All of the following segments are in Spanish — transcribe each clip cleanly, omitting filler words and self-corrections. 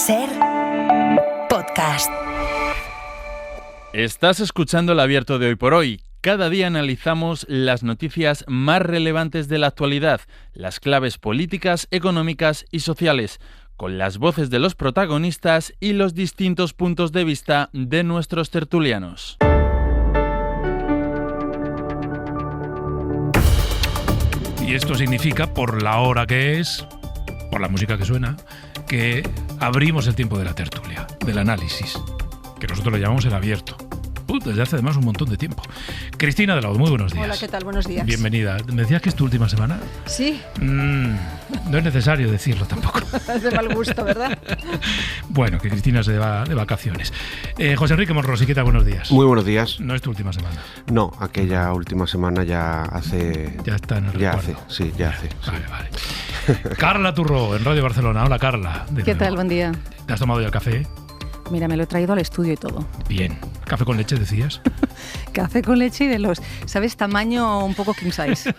SER Podcast. Estás escuchando el Abierto de Hoy por Hoy. Cada día analizamos las noticias más relevantes de la actualidad, las claves políticas, económicas y sociales, con las voces de los protagonistas y los distintos puntos de vista de nuestros tertulianos. Y esto significa, por la hora que es, por la música que suena, que abrimos el tiempo de la tertulia, del análisis, que nosotros lo llamamos el abierto. Desde hace además un montón de tiempo. Cristina de la O, muy buenos días. Hola, ¿qué tal? Buenos días. Bienvenida. ¿Me decías que es tu última semana? Sí. No es necesario decirlo tampoco. Es de mal gusto, ¿verdad? Bueno, que Cristina se va de vacaciones. José Enrique Monrosi, ¿qué tal? Buenos días. Muy buenos días. No es tu última semana. No, aquella última semana ya hace... Ya está en el recuerdo. Ya hace. Vale. Carla Turró, en Radio Barcelona. Hola, Carla. ¿Qué tal? Buen día. ¿Te has tomado ya el café? Mira, me lo he traído al estudio y todo. Bien. ¿Café con leche decías? Café con leche y de los, ¿sabes? Tamaño un poco king size.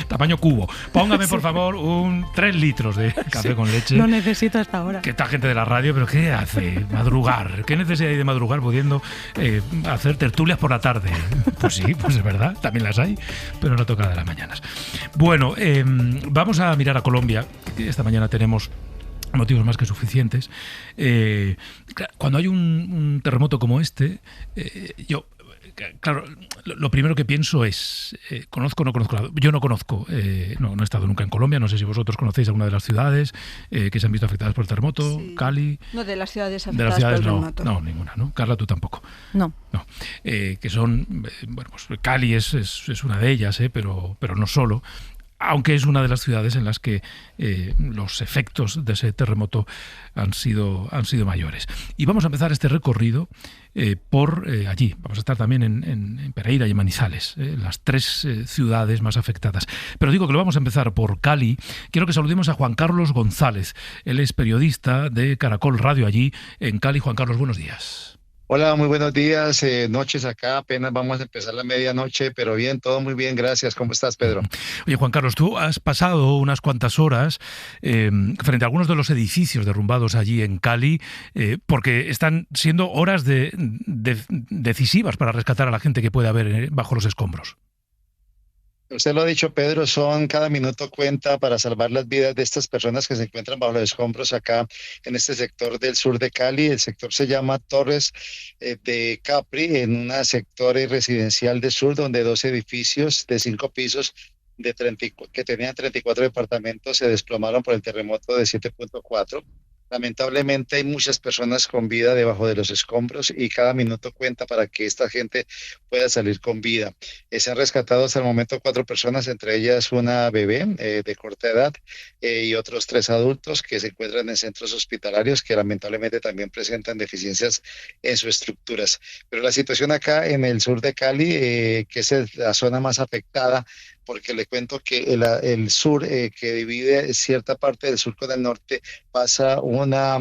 Tamaño cubo. Póngame, por favor, 3 litros de café con leche. Lo necesito hasta ahora. Que esta gente de la radio, ¿pero qué hace? Madrugar. ¿Qué necesidad hay de madrugar pudiendo hacer tertulias por la tarde? Pues sí, pues es verdad, también las hay, pero no toca de las mañanas. Bueno, vamos a mirar a Colombia. Esta mañana tenemos motivos más que suficientes. Cuando hay un terremoto como este, claro, lo primero que pienso es, ¿conozco o no conozco? Yo no conozco, no he estado nunca en Colombia, no sé si vosotros conocéis alguna de las ciudades que se han visto afectadas por el terremoto, sí. Cali. No, de las ciudades De afectadas las ciudades por el terremoto. No, ninguna, ¿no? Carla, tú tampoco. No. Que son, bueno, pues Cali es una de ellas, pero no solo. Aunque es una de las ciudades en las que los efectos de ese terremoto han sido mayores. Y vamos a empezar este recorrido por allí. Vamos a estar también en Pereira y en Manizales, las 3 ciudades más afectadas. Pero digo que lo vamos a empezar por Cali. Quiero que saludemos a Juan Carlos González. Él es periodista de Caracol Radio allí en Cali. Juan Carlos, buenos días. Hola, muy buenos días, noches acá, apenas vamos a empezar la medianoche, pero bien, todo muy bien, gracias. ¿Cómo estás, Pedro? Oye, Juan Carlos, tú has pasado unas cuantas horas frente a algunos de los edificios derrumbados allí en Cali, porque están siendo horas decisivas para rescatar a la gente que puede haber bajo los escombros. Usted lo ha dicho, Pedro, cada minuto cuenta para salvar las vidas de estas personas que se encuentran bajo los escombros acá en este sector del sur de Cali. El sector se llama Torres de Capri, en un sector residencial del sur donde 2 edificios de 5 pisos que tenían 34 departamentos se desplomaron por el terremoto de 7.4. Lamentablemente hay muchas personas con vida debajo de los escombros y cada minuto cuenta para que esta gente pueda salir con vida. Se han rescatado hasta el momento 4 personas, entre ellas una bebé de corta edad y otros 3 adultos que se encuentran en centros hospitalarios que lamentablemente también presentan deficiencias en sus estructuras. Pero la situación acá en el sur de Cali, que es la zona más afectada, porque le cuento que el sur, que divide cierta parte del sur con el norte, pasa una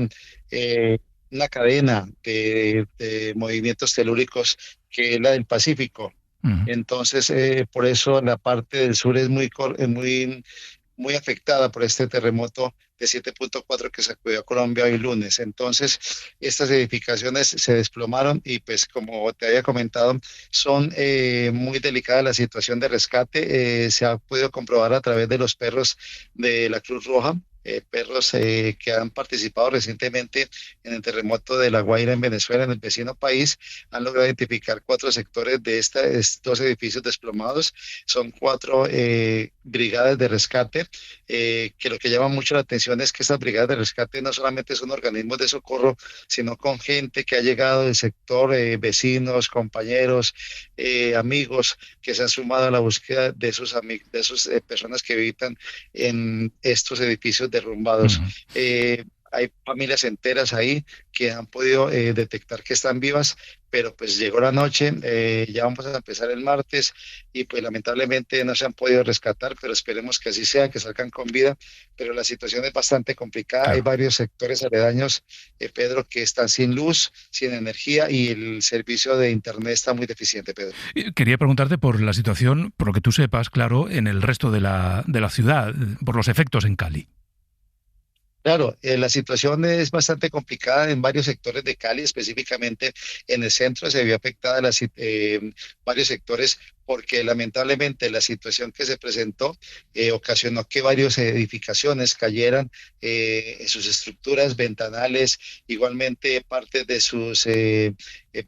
cadena de movimientos telúricos que es la del Pacífico. Uh-huh. Entonces, por eso la parte del sur es muy afectada por este terremoto de 7.4 que sacudió a Colombia hoy lunes. Entonces, estas edificaciones se desplomaron y pues como te había comentado, son muy delicada la situación de rescate. Se ha podido comprobar a través de los perros de la Cruz Roja, perros que han participado recientemente en el terremoto de La Guaira en Venezuela, en el vecino país, han logrado identificar 4 sectores de estos edificios desplomados. Son 4 brigadas de rescate, que lo que llama mucho la atención es que estas brigadas de rescate no solamente son organismos de socorro, sino con gente que ha llegado del sector, vecinos, compañeros, amigos, que se han sumado a la búsqueda de sus personas que habitan en estos edificios derrumbados. Uh-huh. Hay familias enteras ahí que han podido detectar que están vivas, pero pues llegó la noche, ya vamos a empezar el martes y pues lamentablemente no se han podido rescatar, pero esperemos que así sea, que salgan con vida, pero la situación es bastante complicada. Claro. Hay varios sectores aledaños, Pedro, que están sin luz, sin energía y el servicio de internet está muy deficiente, Pedro. Quería preguntarte por la situación, por lo que tú sepas, claro, en el resto de la ciudad, por los efectos en Cali. Claro, la situación es bastante complicada en varios sectores de Cali, específicamente en el centro se vio afectada varios sectores porque lamentablemente la situación que se presentó ocasionó que varias edificaciones cayeran, sus estructuras, ventanales, igualmente parte de sus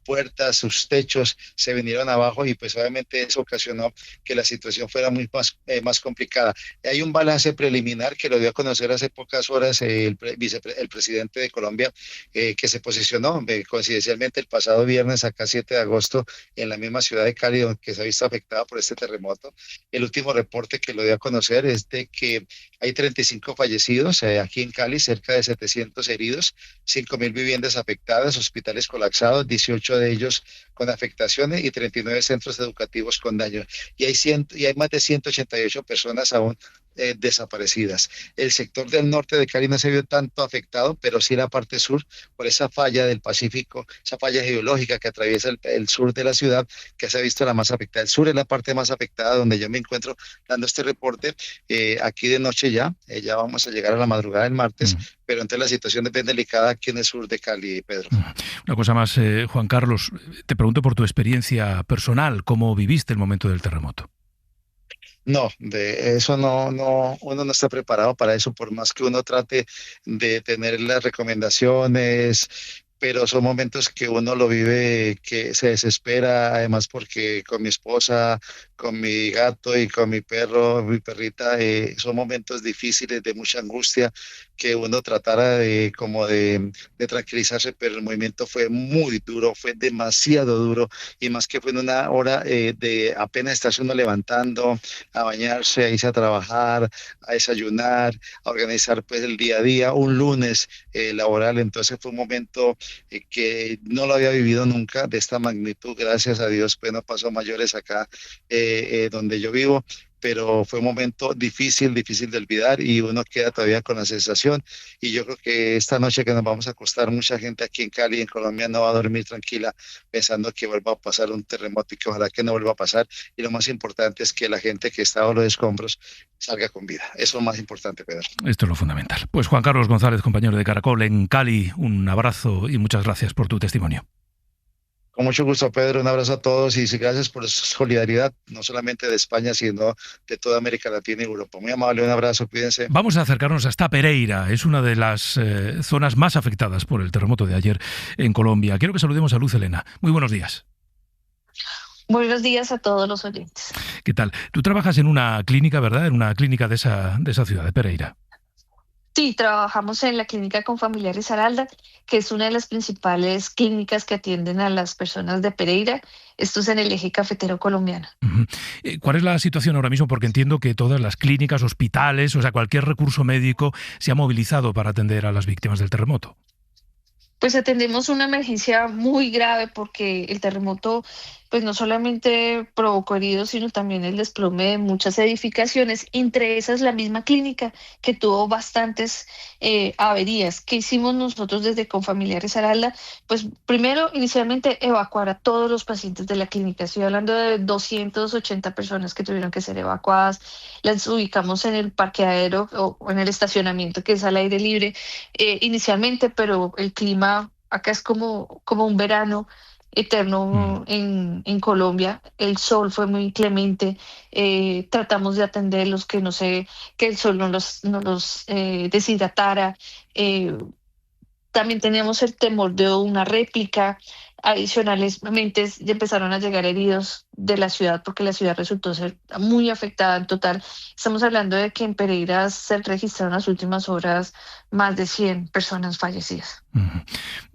puertas, sus techos se vinieron abajo y pues obviamente eso ocasionó que la situación fuera más complicada. Hay un balance preliminar que lo dio a conocer hace pocas horas el presidente de Colombia, que se posicionó coincidencialmente el pasado viernes, acá 7 de agosto, en la misma ciudad de Cali, que se ha visto afectada por este terremoto. El último reporte que lo dio a conocer es de que hay 35 fallecidos aquí en Cali, cerca de 700 heridos, 5.000 viviendas afectadas, hospitales colapsados, 18 de ellos con afectaciones y 39 centros educativos con daño. Y hay más de 188 personas aún desaparecidas. El sector del norte de Cali no se vio tanto afectado, pero sí la parte sur, por esa falla del Pacífico, esa falla geológica que atraviesa el sur de la ciudad, que se ha visto la más afectada. El sur es la parte más afectada donde yo me encuentro dando este reporte. Aquí de noche ya vamos a llegar a la madrugada del martes, pero entonces la situación es bien delicada aquí en el sur de Cali, Pedro. Una cosa más, Juan Carlos, te pregunto por tu experiencia personal, ¿cómo viviste el momento del terremoto? No, de eso uno no está preparado para eso, por más que uno trate de tener las recomendaciones, pero son momentos que uno lo vive, que se desespera, además porque con mi esposa, con mi gato y con mi perro, mi perrita, son momentos difíciles de mucha angustia, que uno tratara de tranquilizarse, pero el movimiento fue muy duro, fue demasiado duro, y más que fue en una hora de apenas estarse uno levantando, a bañarse, a irse a trabajar, a desayunar, a organizar pues el día a día, un lunes laboral. Entonces fue un momento que no lo había vivido nunca de esta magnitud, gracias a Dios, pues no pasó mayores acá donde yo vivo, pero fue un momento difícil de olvidar y uno queda todavía con la sensación, y yo creo que esta noche que nos vamos a acostar, mucha gente aquí en Cali, en Colombia, no va a dormir tranquila pensando que vuelva a pasar un terremoto y que ojalá que no vuelva a pasar, y lo más importante es que la gente que está bajo los escombros salga con vida. Eso es lo más importante, Pedro. Esto es lo fundamental. Pues Juan Carlos González, compañero de Caracol en Cali, un abrazo y muchas gracias por tu testimonio. Con mucho gusto, Pedro. Un abrazo a todos y gracias por su solidaridad, no solamente de España, sino de toda América Latina y Europa. Muy amable, un abrazo, cuídense. Vamos a acercarnos hasta Pereira. Es una de las zonas más afectadas por el terremoto de ayer en Colombia. Quiero que saludemos a Luz Helena. Muy buenos días. Buenos días a todos los oyentes. ¿Qué tal? Tú trabajas en una clínica, ¿verdad? En una clínica de esa ciudad, de Pereira. Sí, trabajamos en la Clínica Confamiliares Aralda, que es una de las principales clínicas que atienden a las personas de Pereira. Esto es en el eje cafetero colombiano. ¿Cuál es la situación ahora mismo? Porque entiendo que todas las clínicas, hospitales, o sea, cualquier recurso médico se ha movilizado para atender a las víctimas del terremoto. Pues atendemos una emergencia muy grave porque el terremoto pues no solamente provocó heridos, sino también el desplome de muchas edificaciones, entre esas la misma clínica que tuvo bastantes averías. ¿Qué hicimos nosotros desde Confamiliares Aralda? Pues primero, inicialmente, evacuar a todos los pacientes de la clínica. Estoy hablando de 280 personas que tuvieron que ser evacuadas. Las ubicamos en el parqueadero o en el estacionamiento que es al aire libre inicialmente, pero el clima acá es como un verano eterno en Colombia. El sol fue muy inclemente, tratamos de atenderlos, que el sol no los deshidratara. También teníamos el temor de una réplica. Adicionalmente empezaron a llegar heridos de la ciudad porque la ciudad resultó ser muy afectada en total. Estamos hablando de que en Pereira se registraron en las últimas horas más de 100 personas fallecidas.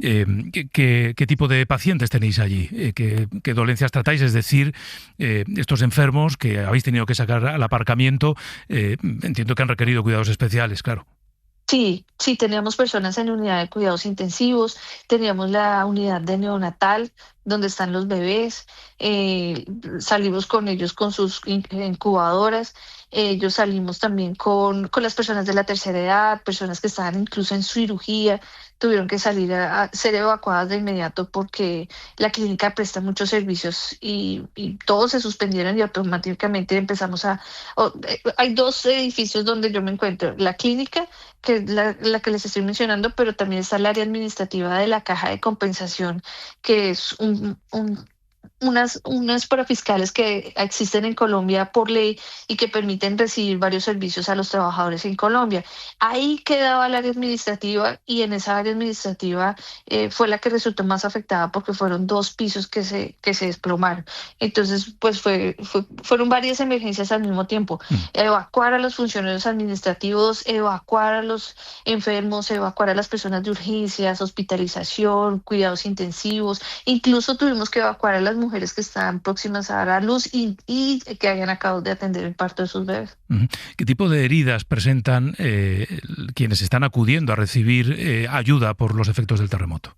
¿Qué tipo de pacientes tenéis allí? ¿Qué dolencias tratáis? Es decir, estos enfermos que habéis tenido que sacar al aparcamiento, entiendo que han requerido cuidados especiales, claro. Sí, teníamos personas en unidad de cuidados intensivos, teníamos la unidad de neonatal, donde están los bebés, salimos con ellos con sus incubadoras, ellos salimos también con las personas de la tercera edad, personas que estaban incluso en cirugía, tuvieron que salir a ser evacuadas de inmediato porque la clínica presta muchos servicios y todos se suspendieron y automáticamente empezamos hay 2 edificios donde yo me encuentro, la clínica, que es la que les estoy mencionando, pero también está el área administrativa de la Caja de Compensación, que es unas parafiscales que existen en Colombia por ley y que permiten recibir varios servicios a los trabajadores en Colombia. Ahí quedaba el área administrativa y en esa área administrativa fue la que resultó más afectada porque fueron 2 pisos que se desplomaron. Entonces, pues fueron varias emergencias al mismo tiempo. Evacuar a los funcionarios administrativos, evacuar a los enfermos, evacuar a las personas de urgencias, hospitalización, cuidados intensivos. Incluso tuvimos que evacuar a las mujeres que están próximas a dar a luz y que hayan acabado de atender el parto de sus bebés. ¿Qué tipo de heridas presentan quienes están acudiendo a recibir ayuda por los efectos del terremoto?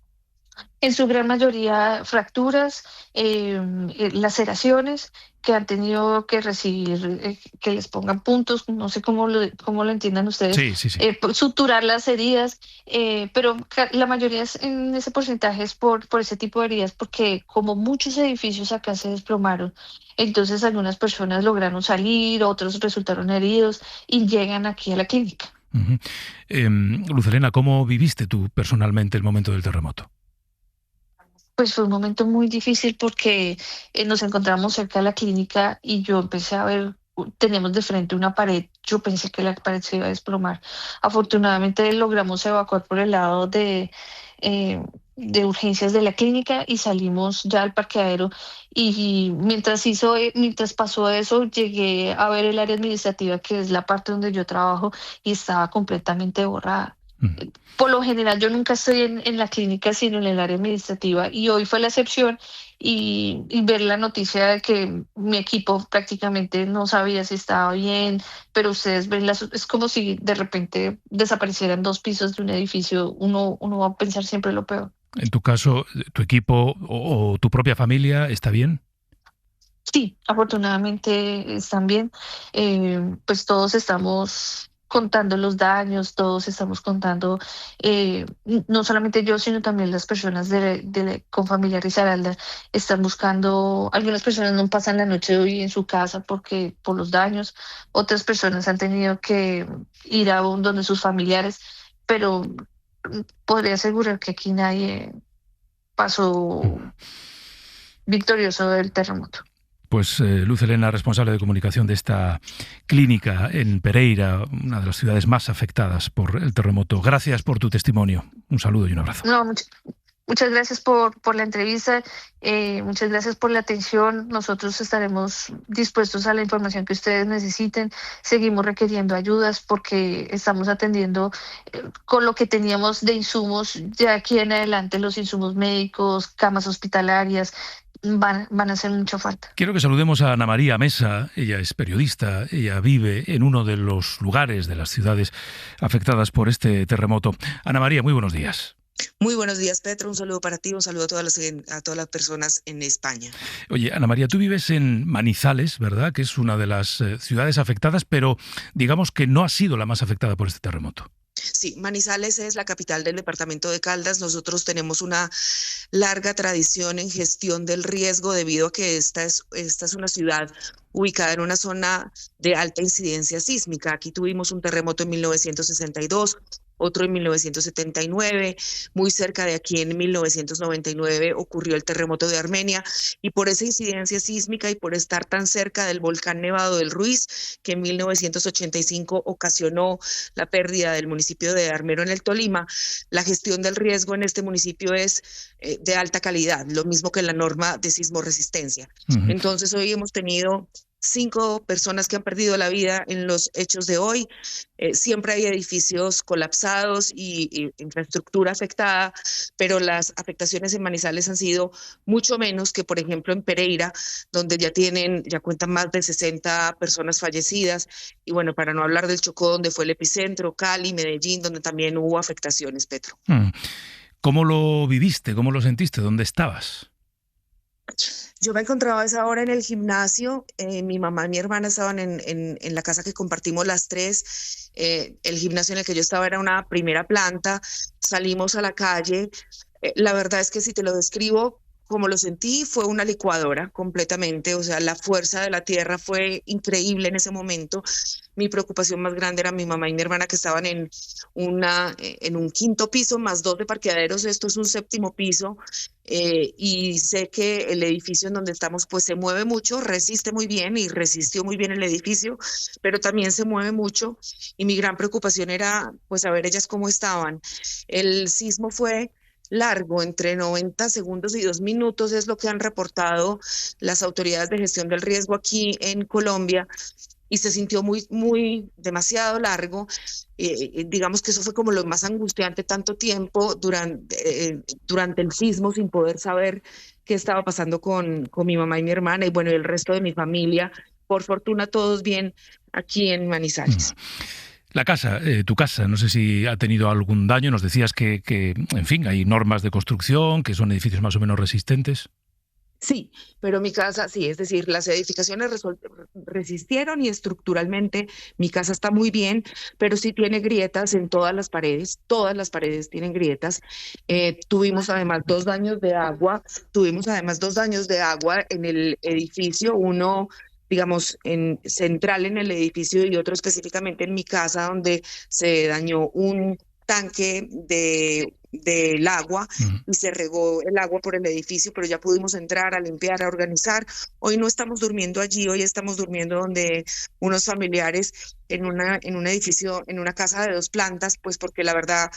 En su gran mayoría fracturas, laceraciones que han tenido que recibir, que les pongan puntos, no sé cómo lo entiendan ustedes, Sí. suturar las heridas, pero la mayoría en ese porcentaje es por ese tipo de heridas, porque como muchos edificios acá se desplomaron, entonces algunas personas lograron salir, otros resultaron heridos y llegan aquí a la clínica. Luz Helena, ¿cómo viviste tú personalmente el momento del terremoto? Pues fue un momento muy difícil porque nos encontramos cerca de la clínica y yo empecé a ver, tenemos de frente una pared, yo pensé que la pared se iba a desplomar. Afortunadamente logramos evacuar por el lado de urgencias de la clínica y salimos ya al parqueadero y mientras pasó eso llegué a ver el área administrativa, que es la parte donde yo trabajo, y estaba completamente borrada. Por lo general yo nunca estoy en la clínica sino en el área administrativa y hoy fue la excepción y ver la noticia de que mi equipo prácticamente no sabía si estaba bien, pero ustedes ven, es como si de repente desaparecieran 2 pisos de un edificio, uno va a pensar siempre lo peor. En tu caso, ¿tu equipo o tu propia familia está bien? Sí, afortunadamente están bien, pues todos estamos contando los daños, todos estamos contando, no solamente yo, sino también las personas con familia Risaralda están buscando, algunas personas no pasan la noche de hoy en su casa por los daños, otras personas han tenido que ir a donde sus familiares, pero podría asegurar que aquí nadie pasó victorioso del terremoto. Pues Luz Helena, responsable de comunicación de esta clínica en Pereira, una de las ciudades más afectadas por el terremoto. Gracias por tu testimonio. Un saludo y un abrazo. No, muchas gracias por la entrevista, muchas gracias por la atención. Nosotros estaremos dispuestos a la información que ustedes necesiten. Seguimos requiriendo ayudas porque estamos atendiendo con lo que teníamos de insumos. De aquí en adelante los insumos médicos, camas hospitalarias, van a hacer mucha falta. Quiero que saludemos a Ana María Mesa. Ella es periodista, ella vive en uno de los lugares de las ciudades afectadas por este terremoto. Ana María, muy buenos días. Muy buenos días, Petro. Un saludo para ti, un saludo a todas las personas en España. Oye, Ana María, tú vives en Manizales, ¿verdad? Que es una de las ciudades afectadas, pero digamos que no ha sido la más afectada por este terremoto. Sí, Manizales es la capital del departamento de Caldas. Nosotros tenemos una larga tradición en gestión del riesgo debido a que esta es una ciudad ubicada en una zona de alta incidencia sísmica. Aquí tuvimos un terremoto en 1962, otro en 1979, muy cerca de aquí en 1999 ocurrió el terremoto de Armenia, y por esa incidencia sísmica y por estar tan cerca del volcán Nevado del Ruiz, que en 1985 ocasionó la pérdida del municipio de Armero en el Tolima, la gestión del riesgo en este municipio es de alta calidad, lo mismo que la norma de sismoresistencia. Entonces hoy hemos tenido 5 personas que han perdido la vida en los hechos de hoy. Siempre hay edificios colapsados y infraestructura afectada, pero las afectaciones en Manizales han sido mucho menos que, por ejemplo, en Pereira, donde ya cuentan más de 60 personas fallecidas. Y bueno, para no hablar del Chocó, donde fue el epicentro, Cali, Medellín, donde también hubo afectaciones, Petro. ¿Cómo lo viviste? ¿Cómo lo sentiste? ¿Dónde estabas? Yo me encontraba a esa hora en el gimnasio. Mi mamá y mi hermana estaban en la casa que compartimos las tres. El gimnasio en el que yo estaba era una primera planta. Salimos a la calle. La verdad es que si te lo describo como lo sentí, fue una licuadora completamente. O sea, la fuerza de la tierra fue increíble en ese momento. Mi preocupación más grande era mi mamá y mi hermana, que estaban en un quinto piso más 2 de parqueaderos. Esto es un 7º piso. Y sé que el edificio en donde estamos pues se mueve mucho, resiste muy bien y resistió muy bien el edificio, pero también se mueve mucho, y mi gran preocupación era pues saber ellas cómo estaban. El sismo fue largo, entre 90 segundos y 2 minutos es lo que han reportado las autoridades de gestión del riesgo aquí en Colombia, y se sintió demasiado largo. Digamos que eso fue como lo más angustiante, tanto tiempo durante el sismo sin poder saber qué estaba pasando con mi mamá y mi hermana y bueno, el resto de mi familia. Por fortuna todos bien aquí en Manizales. La casa, tu casa, no sé si ha tenido algún daño. Nos decías que, en fin, hay normas de construcción, que son edificios más o menos resistentes. Sí, pero mi casa, sí, es decir, las edificaciones resistieron y estructuralmente mi casa está muy bien, pero sí tiene grietas en todas las paredes tienen grietas. Tuvimos además 2 daños de agua, en el edificio, uno digamos central en el edificio y otro específicamente en mi casa, donde se dañó un tanque del agua y se regó el agua por el edificio, pero ya pudimos entrar a limpiar, a organizar. Hoy no estamos durmiendo allí, hoy estamos durmiendo donde unos familiares en un edificio, en una casa de 2 plantas, pues porque la verdad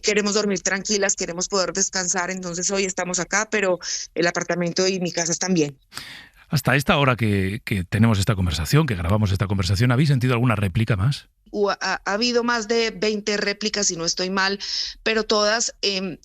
queremos dormir tranquilas, queremos poder descansar, entonces hoy estamos acá, pero el apartamento y mi casa están bien. Hasta esta hora que tenemos esta conversación, que grabamos esta conversación, ¿habéis sentido alguna réplica más? Ha habido más de 20 réplicas, si no estoy mal, pero todas en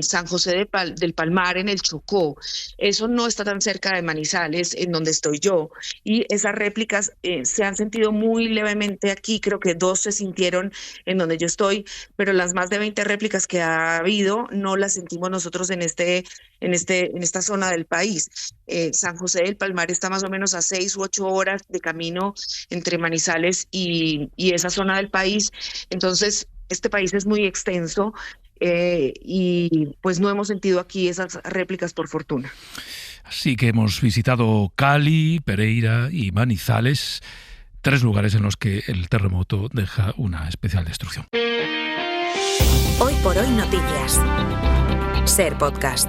San José del Palmar, en el Chocó. Eso no está tan cerca de Manizales, en donde estoy yo. Y esas réplicas se han sentido muy levemente aquí. Creo que 2 se sintieron en donde yo estoy, pero las más de 20 réplicas que ha habido no las sentimos nosotros en esta zona del país. San José del Palmar está más o menos a 6 u 8 horas de camino entre Manizales y esa zona del país. Entonces, este país es muy extenso y pues no hemos sentido aquí esas réplicas, por fortuna. Así que hemos visitado Cali, Pereira y Manizales, 3 lugares en los que el terremoto deja una especial destrucción. Hoy por hoy noticias. Ser podcast.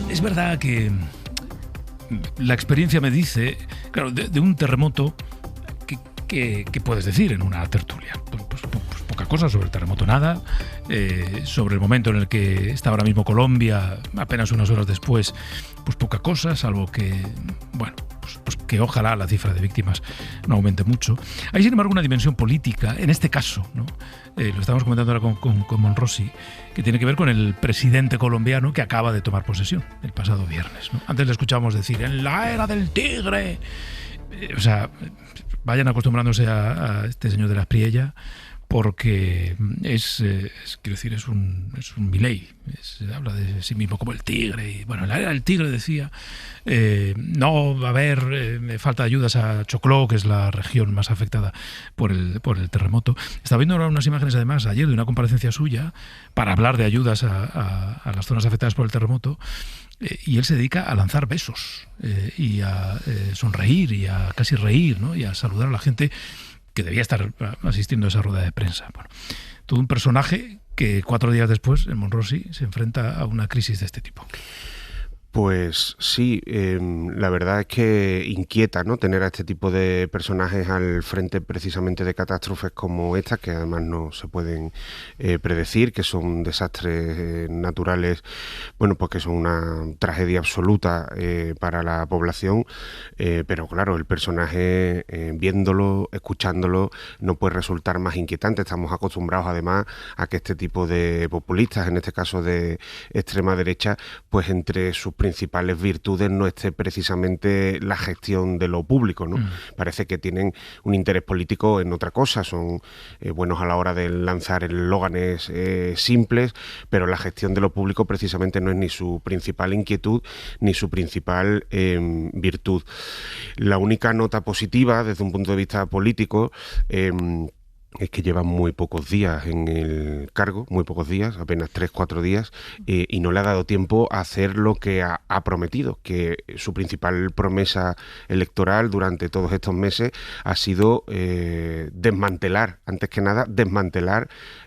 Es verdad que la experiencia me dice, claro, de un terremoto, ¿qué puedes decir en una tertulia? Pues poca cosa sobre el terremoto, nada. Sobre el momento en el que está ahora mismo Colombia, apenas unas horas después, pues poca cosa, salvo que, bueno, pues que ojalá la cifra de víctimas no aumente mucho. Hay, sin embargo, una dimensión política, en este caso, ¿no? Lo estamos comentando ahora con Monrossi, que tiene que ver con el presidente colombiano que acaba de tomar posesión el pasado viernes, ¿no? Antes le escuchábamos decir, en la era del tigre. O sea, vayan acostumbrándose a este señor de la Espriella, porque quiero decir, es un Milei. Habla de sí mismo como el tigre. Y bueno, en la era del tigre decía, no va a haber falta de ayudas a Chocó, que es la región más afectada por el terremoto. Estaba viendo ahora unas imágenes, además, ayer de una comparecencia suya para hablar de ayudas a las zonas afectadas por el terremoto. Y él se dedica a lanzar besos y a sonreír y a casi reír, ¿no? Y a saludar a la gente que debía estar asistiendo a esa rueda de prensa. Bueno, todo un personaje que 4 días después, en Monrossi, se enfrenta a una crisis de este tipo. Pues sí, la verdad es que inquieta, ¿no?, tener a este tipo de personajes al frente precisamente de catástrofes como esta, que además no se pueden predecir, que son desastres naturales, bueno, pues que son una tragedia absoluta para la población, pero claro, el personaje, viéndolo, escuchándolo, no puede resultar más inquietante. Estamos acostumbrados además a que este tipo de populistas, en este caso de extrema derecha, pues entre sus principales virtudes no esté precisamente la gestión de lo público, ¿no? Parece que tienen un interés político en otra cosa, son buenos a la hora de lanzar eslóganes simples, pero la gestión de lo público precisamente no es ni su principal inquietud ni su principal virtud. La única nota positiva desde un punto de vista político es que llevan muy pocos días en el cargo, muy pocos días, apenas 3-4 días, y no le ha dado tiempo a hacer lo que ha prometido, que su principal promesa electoral durante todos estos meses ha sido desmantelar, antes que nada,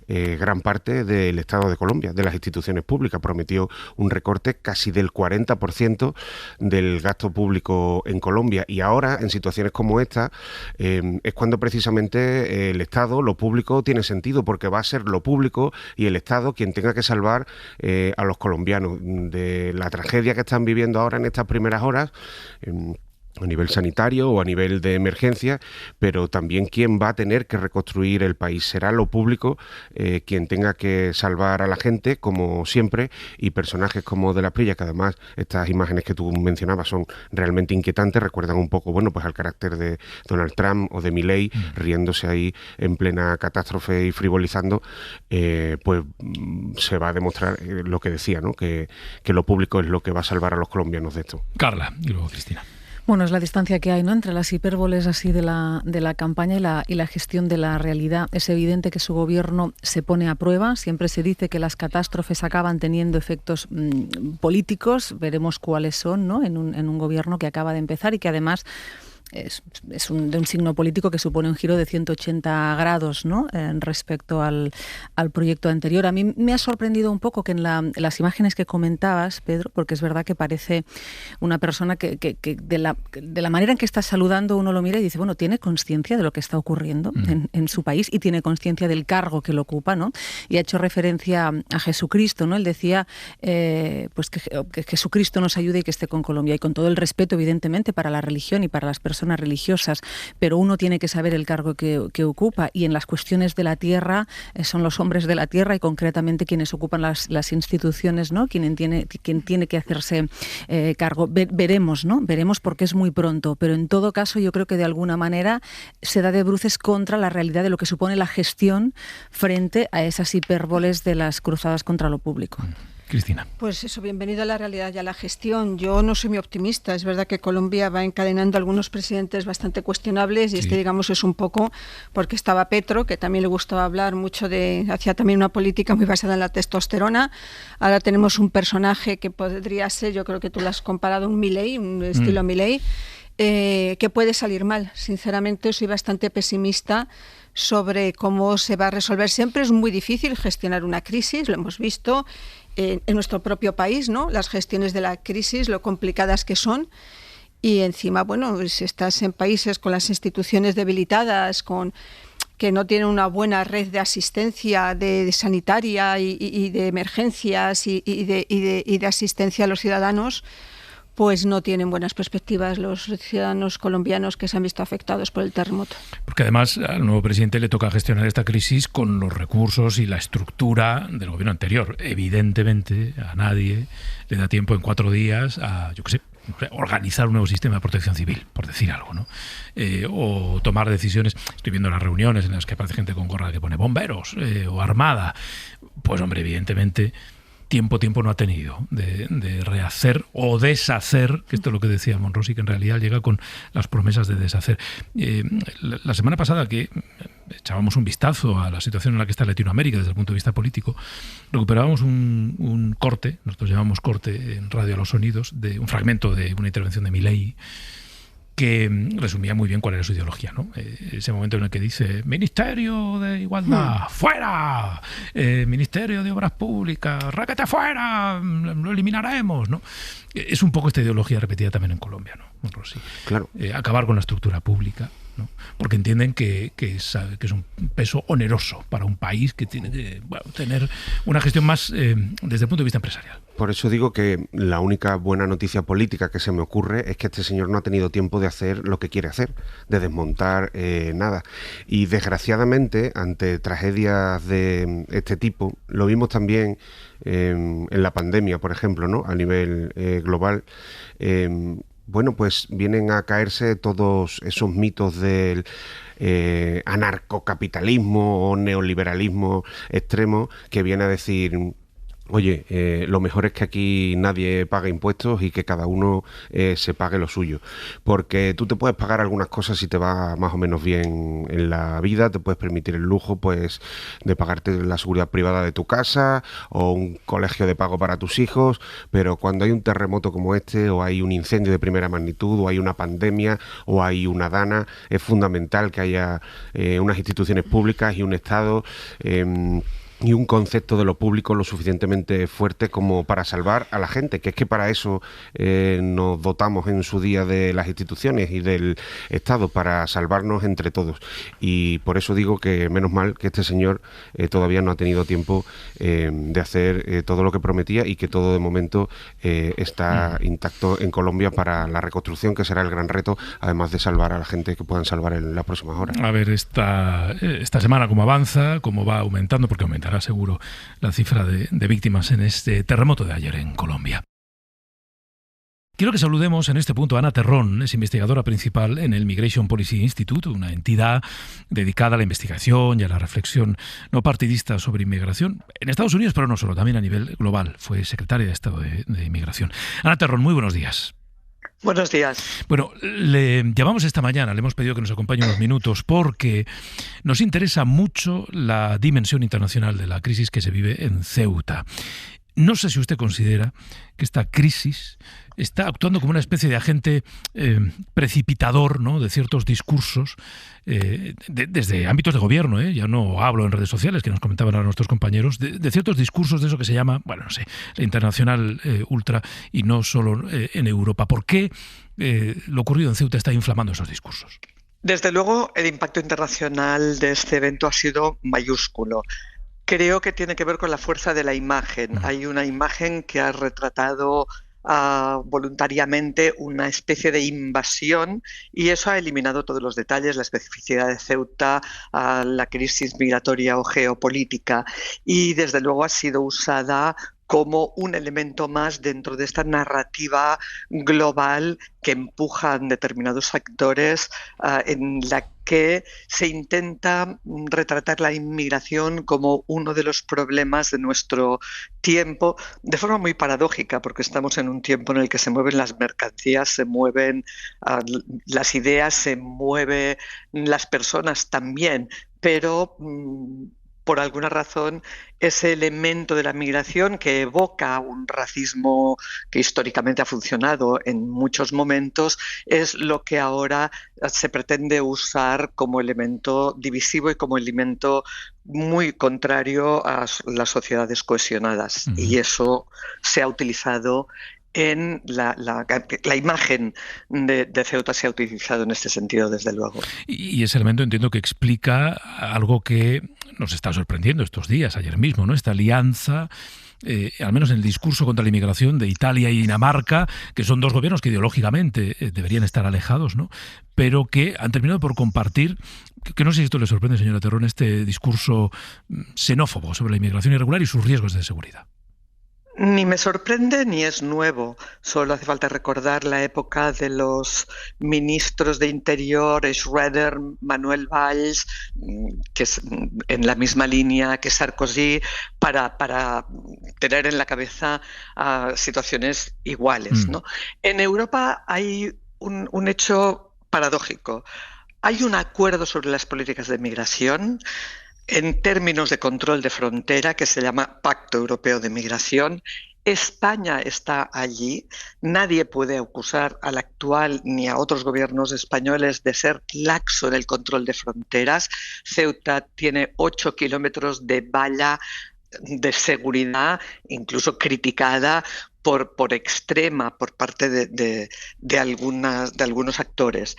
gran parte del Estado de Colombia, de las instituciones públicas. Prometió un recorte casi del 40% del gasto público en Colombia, y ahora, en situaciones como esta, es cuando precisamente el Estado, lo público, tiene sentido, porque va a ser lo público y el Estado quien tenga que salvar a los colombianos de la tragedia que están viviendo ahora en estas primeras horas, a nivel sanitario o a nivel de emergencia, pero también quien va a tener que reconstruir el país. Será lo público quien tenga que salvar a la gente, como siempre, y personajes como De la Prilla, que además estas imágenes que tú mencionabas son realmente inquietantes, recuerdan un poco, bueno, pues al carácter de Donald Trump o de Milei, riéndose ahí en plena catástrofe y frivolizando, pues se va a demostrar lo que decía, ¿no? Que lo público es lo que va a salvar a los colombianos de esto. Carla, y luego Cristina. Bueno, es la distancia que hay, ¿no?, entre las hipérboles así de la campaña y la gestión de la realidad. Es evidente que su gobierno se pone a prueba. Siempre se dice que las catástrofes acaban teniendo efectos políticos. Veremos cuáles son, ¿no?, en un gobierno que acaba de empezar y que además es de un signo político que supone un giro de 180 grados, ¿no?, respecto al proyecto anterior. A mí me ha sorprendido un poco que en las imágenes que comentabas, Pedro, porque es verdad que parece una persona que de la manera en que está saludando uno lo mira y dice, bueno, tiene conciencia de lo que está ocurriendo en su país y tiene conciencia del cargo que lo ocupa, ¿no? Y ha hecho referencia a Jesucristo, ¿no? Él decía pues que Jesucristo nos ayude y que esté con Colombia, y con todo el respeto, evidentemente, para la religión y para las personas religiosas, pero uno tiene que saber el cargo que ocupa, y en las cuestiones de la tierra son los hombres de la tierra y concretamente quienes ocupan las instituciones, ¿no?, quien tiene que hacerse cargo. Veremos, ¿no? Veremos, porque es muy pronto, pero en todo caso yo creo que de alguna manera se da de bruces contra la realidad de lo que supone la gestión frente a esas hipérboles de las cruzadas contra lo público. Cristina. Pues eso, bienvenido a la realidad y a la gestión. Yo no soy muy optimista. Es verdad que Colombia va encadenando algunos presidentes bastante cuestionables, y este, digamos, es un poco porque estaba Petro, que también le gustaba hablar mucho hacía también una política muy basada en la testosterona. Ahora tenemos un personaje que podría ser, yo creo que tú lo has comparado, un Milei, un estilo Milei, que puede salir mal. Sinceramente, soy bastante pesimista sobre cómo se va a resolver. Siempre es muy difícil gestionar una crisis, lo hemos visto en nuestro propio país, ¿no? Las gestiones de la crisis, lo complicadas que son, y encima, bueno, si estás en países con las instituciones debilitadas, que no tienen una buena red de asistencia de sanitaria y de emergencias y de asistencia a los ciudadanos, pues no tienen buenas perspectivas los ciudadanos colombianos que se han visto afectados por el terremoto. Porque además al nuevo presidente le toca gestionar esta crisis con los recursos y la estructura del gobierno anterior. Evidentemente a nadie le da tiempo en 4 días a, yo qué sé, organizar un nuevo sistema de protección civil, por decir algo, ¿no? O tomar decisiones. Estoy viendo las reuniones en las que aparece gente con gorra que pone bomberos o armada. Pues hombre, evidentemente tiempo no ha tenido de rehacer o deshacer, que esto es lo que decía Monrosi, que en realidad llega con las promesas de deshacer. La semana pasada, que echábamos un vistazo a la situación en la que está Latinoamérica desde el punto de vista político, recuperábamos un corte, nosotros llamamos corte en Radio a los Sonidos, de un fragmento de una intervención de Milei, que resumía muy bien cuál era su ideología, ¿no? Ese momento en el que dice: Ministerio de Igualdad, ¡fuera! Ministerio de Obras Públicas, ¡ráquete fuera! Lo eliminaremos, ¿no? Es un poco esta ideología repetida también en Colombia, ¿no? Sí. Claro. Acabar con la estructura pública, ¿no? Porque entienden que es un peso oneroso para un país que tiene que tener una gestión más desde el punto de vista empresarial. Por eso digo que la única buena noticia política que se me ocurre es que este señor no ha tenido tiempo de hacer lo que quiere hacer, de desmontar nada. Y desgraciadamente, ante tragedias de este tipo, lo vimos también en la pandemia, por ejemplo, ¿no? A nivel global. Bueno, pues vienen a caerse todos esos mitos del anarcocapitalismo o neoliberalismo extremo que viene a decir... Oye, lo mejor es que aquí nadie pague impuestos y que cada uno se pague lo suyo. Porque tú te puedes pagar algunas cosas si te va más o menos bien en la vida, te puedes permitir el lujo pues de pagarte la seguridad privada de tu casa o un colegio de pago para tus hijos, pero cuando hay un terremoto como este, o hay un incendio de primera magnitud, o hay una pandemia, o hay una dana, es fundamental que haya unas instituciones públicas y un Estado... y un concepto de lo público lo suficientemente fuerte como para salvar a la gente, que es que para eso nos dotamos en su día de las instituciones y del Estado, para salvarnos entre todos. Y por eso digo que menos mal que este señor todavía no ha tenido tiempo de hacer todo lo que prometía, y que todo de momento está intacto en Colombia para la reconstrucción, que será el gran reto, además de salvar a la gente que puedan salvar en las próximas horas. A ver esta semana cómo avanza, cómo va aumentando, porque aumentará seguro la cifra de víctimas en este terremoto de ayer en Colombia. Quiero que saludemos en este punto a Ana Terrón, es investigadora principal en el Migration Policy Institute, una entidad dedicada a la investigación y a la reflexión no partidista sobre inmigración en Estados Unidos, pero no solo, también a nivel global. Fue secretaria de Estado de Inmigración. Ana Terrón, muy buenos días. Buenos días. Bueno, le llamamos esta mañana, le hemos pedido que nos acompañe unos minutos porque nos interesa mucho la dimensión internacional de la crisis que se vive en Ceuta. No sé si usted considera que esta crisis está actuando como una especie de agente precipitador, ¿no?, de ciertos discursos desde ámbitos de gobierno, ya no hablo en redes sociales, que nos comentaban ahora nuestros compañeros, de ciertos discursos de eso que se llama, bueno, no sé, la internacional ultra, y no solo en Europa. ¿Por qué lo ocurrido en Ceuta está inflamando esos discursos? Desde luego, el impacto internacional de este evento ha sido mayúsculo. Creo que tiene que ver con la fuerza de la imagen. Hay una imagen que ha retratado voluntariamente una especie de invasión, y eso ha eliminado todos los detalles, la especificidad de Ceuta, la crisis migratoria o geopolítica, y desde luego ha sido usada como un elemento más dentro de esta narrativa global que empujan determinados actores, en la que se intenta retratar la inmigración como uno de los problemas de nuestro tiempo, de forma muy paradójica, porque estamos en un tiempo en el que se mueven las mercancías, se mueven las ideas, se mueven las personas también, pero por alguna razón, ese elemento de la migración que evoca un racismo que históricamente ha funcionado en muchos momentos es lo que ahora se pretende usar como elemento divisivo y como elemento muy contrario a las sociedades cohesionadas. Y eso se ha utilizado en la imagen de Ceuta, se ha utilizado en este sentido, desde luego. Y ese elemento entiendo que explica algo que nos está sorprendiendo estos días, ayer mismo, ¿no? Esta alianza, al menos en el discurso contra la inmigración, de Italia y Dinamarca, que son dos gobiernos que ideológicamente deberían estar alejados, ¿no?, pero que han terminado por compartir, que no sé si esto le sorprende, señora Terrón, este discurso xenófobo sobre la inmigración irregular y sus riesgos de seguridad. Ni me sorprende ni es nuevo. Solo hace falta recordar la época de los ministros de Interior, Schröder, Manuel Valls, que es en la misma línea que Sarkozy, para tener en la cabeza situaciones iguales, ¿no? En Europa hay un hecho paradójico. Hay un acuerdo sobre las políticas de migración en términos de control de frontera, que se llama Pacto Europeo de Migración. España está allí. Nadie puede acusar al actual ni a otros gobiernos españoles de ser laxo en el control de fronteras. Ceuta tiene 8 kilómetros de valla de seguridad, incluso criticada por extrema por parte de algunos actores.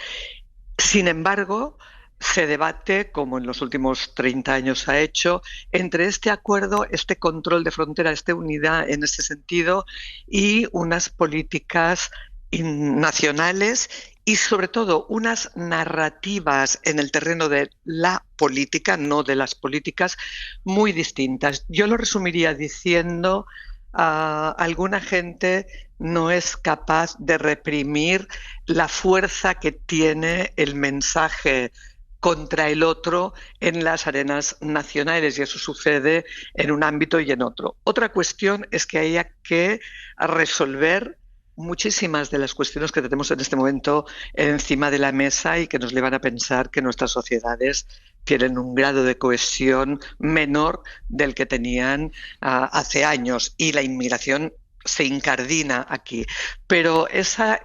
Sin embargo, se debate, como en los últimos 30 años ha hecho, entre este acuerdo, este control de frontera, esta unidad en ese sentido, y unas políticas nacionales y sobre todo unas narrativas en el terreno de la política, no de las políticas, muy distintas. Yo lo resumiría diciendo alguna gente no es capaz de reprimir la fuerza que tiene el mensaje contra el otro en las arenas nacionales, y eso sucede en un ámbito y en otro. Otra cuestión es que haya que resolver muchísimas de las cuestiones que tenemos en este momento encima de la mesa y que nos llevan a pensar que nuestras sociedades tienen un grado de cohesión menor del que tenían hace años, y la inmigración se incardina aquí. Pero ese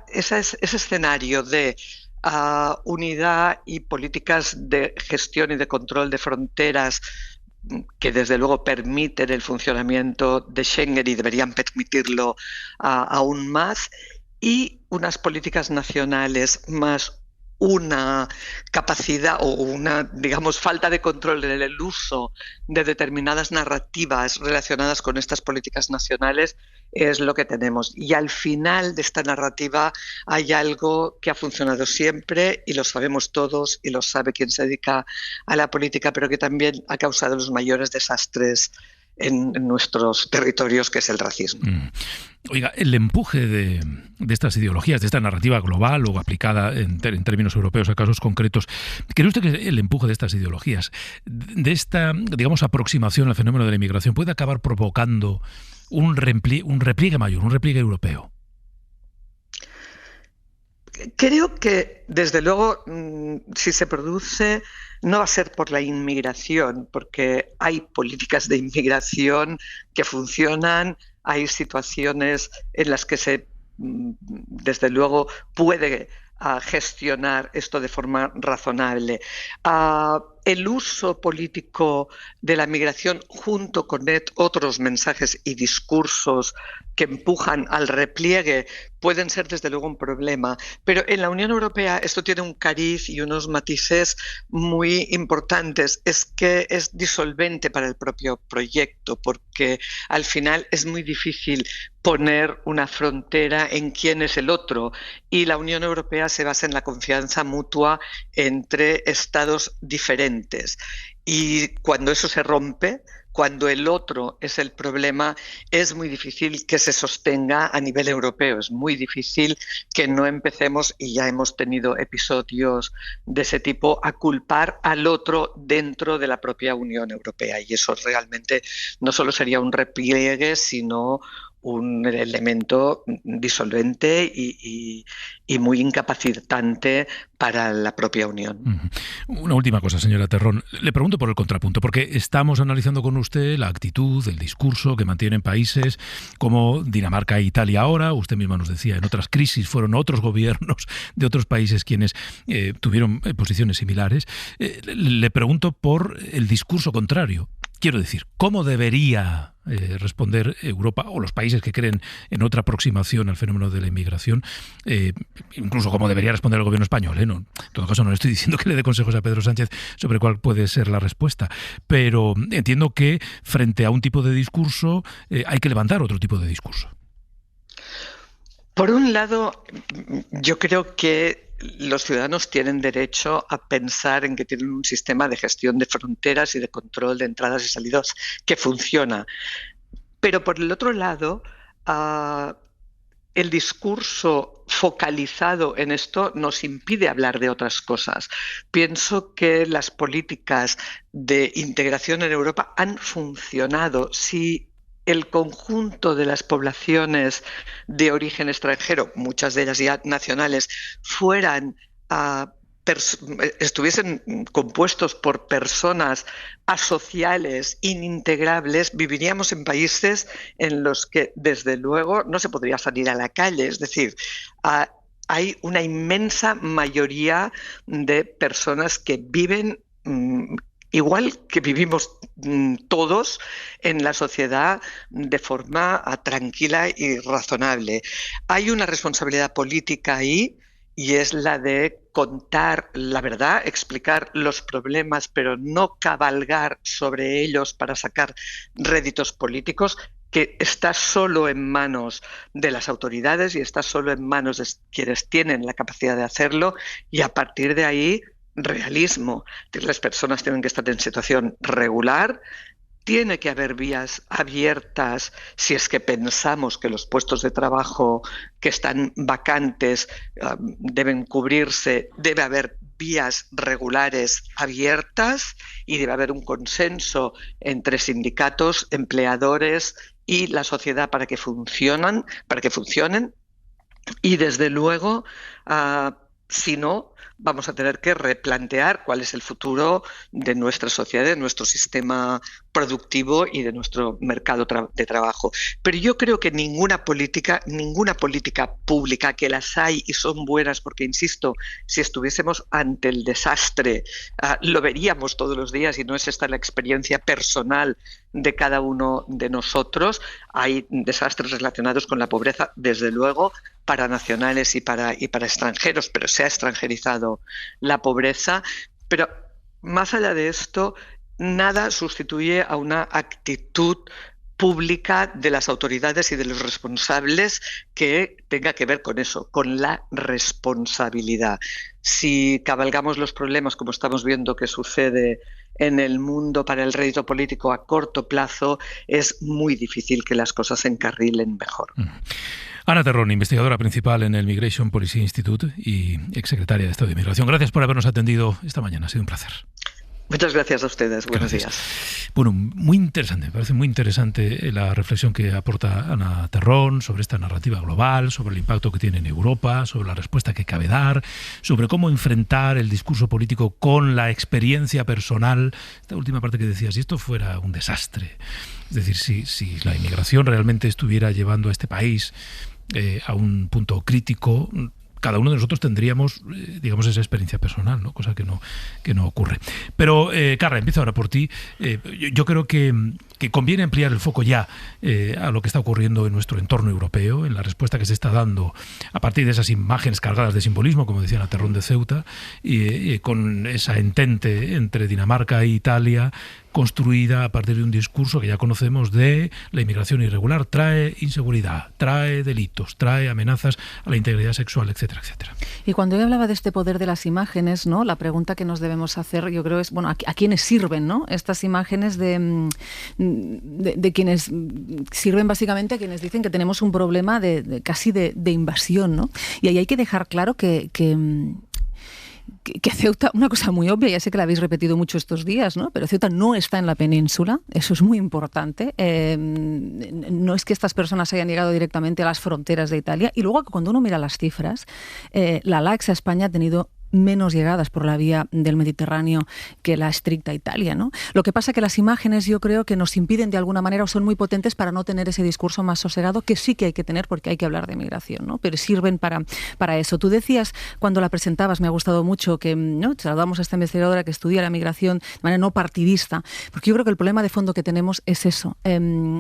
escenario de unidad y políticas de gestión y de control de fronteras que desde luego permiten el funcionamiento de Schengen y deberían permitirlo aún más, y unas políticas nacionales más una capacidad o una, digamos, falta de control en el uso de determinadas narrativas relacionadas con estas políticas nacionales es lo que tenemos. Y al final de esta narrativa hay algo que ha funcionado siempre y lo sabemos todos y lo sabe quien se dedica a la política, pero que también ha causado los mayores desastres en nuestros territorios, que es el racismo. Oiga, el empuje de estas ideologías, de esta narrativa global o aplicada en términos europeos a casos concretos, ¿cree usted que el empuje de estas ideologías, de esta, digamos, aproximación al fenómeno de la inmigración, puede acabar provocando un repliegue mayor, un repliegue europeo? Creo que, desde luego, si se produce, no va a ser por la inmigración, porque hay políticas de inmigración que funcionan, hay situaciones en las que se, desde luego, puede gestionar esto de forma razonable. El uso político de la migración junto con otros mensajes y discursos que empujan al repliegue pueden ser desde luego un problema, pero en la Unión Europea esto tiene un cariz y unos matices muy importantes. Es que es disolvente para el propio proyecto, porque al final es muy difícil poner una frontera en quién es el otro, y la Unión Europea se basa en la confianza mutua entre estados diferentes. Y cuando eso se rompe, cuando el otro es el problema, es muy difícil que se sostenga a nivel europeo. Es muy difícil que no empecemos, y ya hemos tenido episodios de ese tipo, a culpar al otro dentro de la propia Unión Europea. Y eso realmente no solo sería un repliegue, sino un elemento disolvente y muy incapacitante para la propia Unión. Una última cosa, señora Terrón. Le pregunto por el contrapunto, porque estamos analizando con usted la actitud, el discurso que mantienen países como Dinamarca e Italia ahora. Usted misma nos decía, en otras crisis fueron otros gobiernos de otros países quienes tuvieron posiciones similares. Le pregunto por el discurso contrario. Quiero decir, ¿cómo debería responder Europa o los países que creen en otra aproximación al fenómeno de la inmigración? Incluso cómo debería responder el gobierno español. No, en todo caso, no le estoy diciendo que le dé consejos a Pedro Sánchez sobre cuál puede ser la respuesta, pero entiendo que frente a un tipo de discurso hay que levantar otro tipo de discurso. Por un lado, yo creo que los ciudadanos tienen derecho a pensar en que tienen un sistema de gestión de fronteras y de control de entradas y salidas que funciona. Pero por el otro lado, el discurso focalizado en esto nos impide hablar de otras cosas. Pienso que las políticas de integración en Europa han funcionado. Si el conjunto de las poblaciones de origen extranjero, muchas de ellas ya nacionales, estuviesen compuestos por personas asociales, inintegrables, viviríamos en países en los que, desde luego, no se podría salir a la calle. Es decir, hay una inmensa mayoría de personas que viven igual que vivimos todos en la sociedad de forma tranquila y razonable. Hay una responsabilidad política ahí, y es la de contar la verdad, explicar los problemas, pero no cabalgar sobre ellos para sacar réditos políticos, que está solo en manos de las autoridades y está solo en manos de quienes tienen la capacidad de hacerlo, y a partir de ahí, realismo. Las personas tienen que estar en situación regular. Tiene que haber vías abiertas si es que pensamos que los puestos de trabajo que están vacantes deben cubrirse. Debe haber vías regulares abiertas y debe haber un consenso entre sindicatos, empleadores y la sociedad para que funcionen. Y desde luego, si no, vamos a tener que replantear cuál es el futuro de nuestra sociedad, de nuestro sistema productivo y de nuestro mercado de trabajo. Pero yo creo que ninguna política pública, que las hay y son buenas, porque insisto, si estuviésemos ante el desastre, lo veríamos todos los días, y no es esta la experiencia personal de cada uno de nosotros. Hay desastres relacionados con la pobreza, desde luego, para nacionales y para extranjeros, pero se ha extranjerizado la pobreza. Pero más allá de esto, nada sustituye a una actitud pública de las autoridades y de los responsables que tenga que ver con eso, con la responsabilidad. Si cabalgamos los problemas, como estamos viendo que sucede en el mundo para el rédito político a corto plazo, es muy difícil que las cosas se encarrilen mejor. Ana Terrón, investigadora principal en el Migration Policy Institute y exsecretaria de Estado de Inmigración. Gracias por habernos atendido esta mañana. Ha sido un placer. Muchas gracias a ustedes. Buenos días. Bueno, muy interesante, me parece muy interesante la reflexión que aporta Ana Terrón sobre esta narrativa global, sobre el impacto que tiene en Europa, sobre la respuesta que cabe dar, sobre cómo enfrentar el discurso político con la experiencia personal. Esta última parte que decía, si esto fuera un desastre, es decir, si la inmigración realmente estuviera llevando a este país a un punto crítico, cada uno de nosotros tendríamos, digamos, esa experiencia personal, ¿no? Cosa que no ocurre. Pero, Carla, empiezo ahora por ti. Yo creo que conviene ampliar el foco ya a lo que está ocurriendo en nuestro entorno europeo, en la respuesta que se está dando a partir de esas imágenes cargadas de simbolismo, como decía la Terrón de Ceuta, y con esa entente entre Dinamarca e Italia, construida a partir de un discurso que ya conocemos de la inmigración irregular trae inseguridad, trae delitos, trae amenazas a la integridad sexual, etcétera, etcétera. Y cuando yo hablaba de este poder de las imágenes, ¿no? La pregunta que nos debemos hacer, yo creo, es, bueno, ¿a quiénes sirven, ¿no? Estas imágenes de quienes sirven básicamente a quienes dicen que tenemos un problema casi de invasión, ¿no? Y ahí hay que dejar claro que Ceuta, una cosa muy obvia, ya sé que la habéis repetido mucho estos días, ¿no? Pero Ceuta no está en la península, eso es muy importante. No es que estas personas hayan llegado directamente a las fronteras de Italia. Y luego, cuando uno mira las cifras, la LAX a España ha tenido menos llegadas por la vía del Mediterráneo que la estricta Italia, ¿no? Lo que pasa que las imágenes yo creo que nos impiden de alguna manera, o son muy potentes para no tener ese discurso más sosegado, que sí que hay que tener porque hay que hablar de migración, ¿no? Pero sirven para eso. Tú decías, cuando la presentabas, me ha gustado mucho que, ¿no?, saludamos a esta investigadora que estudia la migración de manera no partidista, porque yo creo que el problema de fondo que tenemos es eso.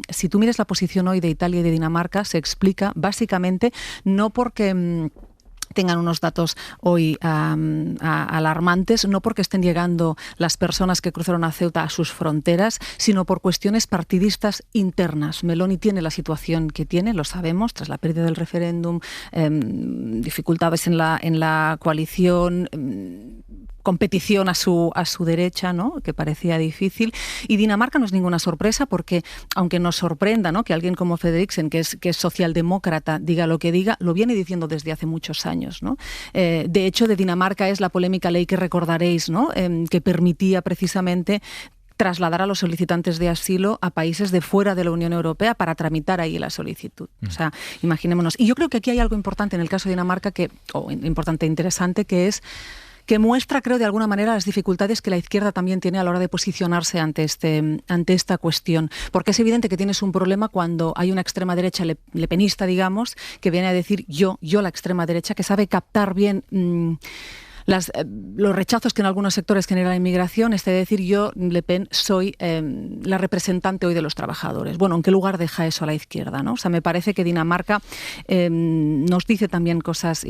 Si tú miras la posición hoy de Italia y de Dinamarca, se explica básicamente no porque tengan unos datos hoy alarmantes, no porque estén llegando las personas que cruzaron a Ceuta a sus fronteras, sino por cuestiones partidistas internas. Meloni tiene la situación que tiene, lo sabemos, tras la pérdida del referéndum, dificultades en la coalición, competición a su derecha, ¿no?, que parecía difícil. Y Dinamarca no es ninguna sorpresa porque, aunque nos sorprenda, ¿no?, que alguien como Frederiksen, que es socialdemócrata, diga lo que diga, lo viene diciendo desde hace muchos años, ¿no? De hecho, de Dinamarca es la polémica ley que recordaréis, ¿no?, que permitía precisamente trasladar a los solicitantes de asilo a países de fuera de la Unión Europea para tramitar ahí la solicitud. O sea, imaginémonos. Y yo creo que aquí hay algo importante en el caso de Dinamarca, importante e interesante, que muestra, creo, de alguna manera las dificultades que la izquierda también tiene a la hora de posicionarse ante esta cuestión. Porque es evidente que tienes un problema cuando hay una extrema derecha lepenista, digamos, que viene a decir yo la extrema derecha, que sabe captar bien los rechazos que en algunos sectores genera la inmigración, es decir, yo, Le Pen, soy la representante hoy de los trabajadores. Bueno, ¿en qué lugar deja eso a la izquierda, ¿no? O sea, me parece que Dinamarca nos dice también cosas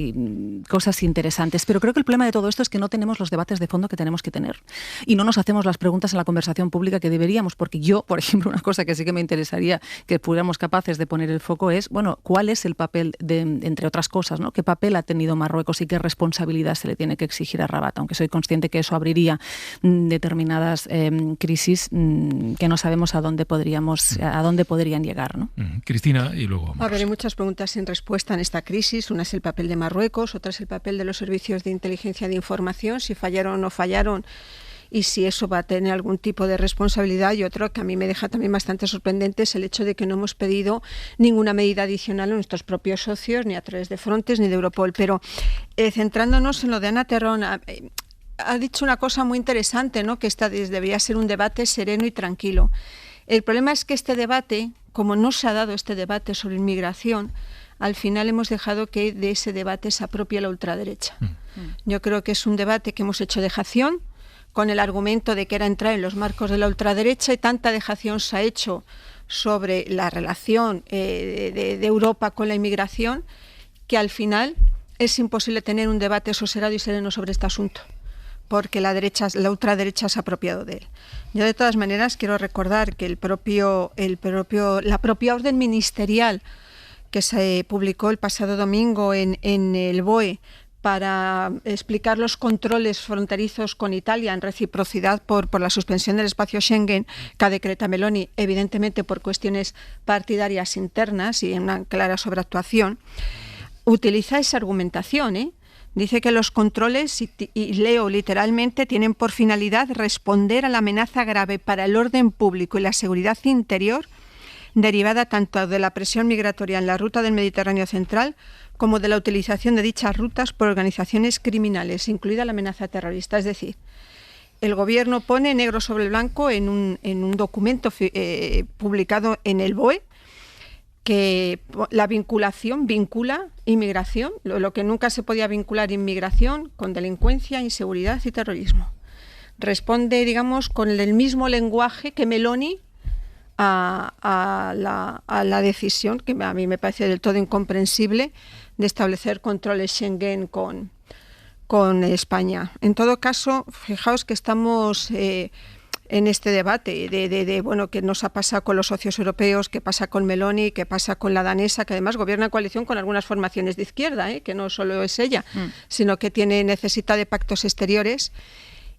interesantes, pero creo que el problema de todo esto es que no tenemos los debates de fondo que tenemos que tener y no nos hacemos las preguntas en la conversación pública que deberíamos, porque yo, por ejemplo, una cosa que sí que me interesaría que fuéramos capaces de poner el foco es, bueno, ¿cuál es el papel entre otras cosas, ¿no? ¿Qué papel ha tenido Marruecos y qué responsabilidad se le tiene que exigir a Rabat? Aunque soy consciente que eso abriría determinadas crisis que no sabemos a dónde podrían llegar, ¿no? Cristina, y luego a ver, hay muchas preguntas sin respuesta en esta crisis. Una es el papel de Marruecos, otra es el papel de los servicios de inteligencia de información, si fallaron o no fallaron, y si eso va a tener algún tipo de responsabilidad. Y otro que a mí me deja también bastante sorprendente es el hecho de que no hemos pedido ninguna medida adicional a nuestros propios socios, ni a través de Frontex ni de Europol. Pero centrándonos en lo de Ana Terrón, ha dicho una cosa muy interesante, ¿no? Que debería ser un debate sereno y tranquilo. El problema es que este debate, como no se ha dado este debate sobre inmigración, al final hemos dejado que de ese debate se apropie la ultraderecha. Yo creo que es un debate que hemos hecho dejación, con el argumento de que era entrar en los marcos de la ultraderecha, y tanta dejación se ha hecho sobre la relación de Europa con la inmigración, que al final es imposible tener un debate sosegado y sereno sobre este asunto, porque la ultraderecha se ha apropiado de él. Yo, de todas maneras, quiero recordar que la propia orden ministerial que se publicó el pasado domingo en el BOE para explicar los controles fronterizos con Italia en reciprocidad por la suspensión del espacio Schengen que decreta Meloni, evidentemente por cuestiones partidarias internas y en una clara sobreactuación, utiliza esa argumentación, Dice que los controles, y leo literalmente, tienen por finalidad responder a la amenaza grave para el orden público y la seguridad interior derivada tanto de la presión migratoria en la ruta del Mediterráneo central como de la utilización de dichas rutas por organizaciones criminales, incluida la amenaza terrorista. Es decir, el Gobierno pone negro sobre blanco en un documento publicado en el BOE que la vincula inmigración, lo que nunca se podía vincular inmigración, con delincuencia, inseguridad y terrorismo. Responde, digamos, con el mismo lenguaje que Meloni a la decisión, que a mí me parece del todo incomprensible, de establecer controles Schengen con España. En todo caso, fijaos que estamos en este debate de qué nos ha pasado con los socios europeos, qué pasa con Meloni, qué pasa con la danesa, que además gobierna en coalición con algunas formaciones de izquierda, que no solo es ella, sino que necesita de pactos exteriores.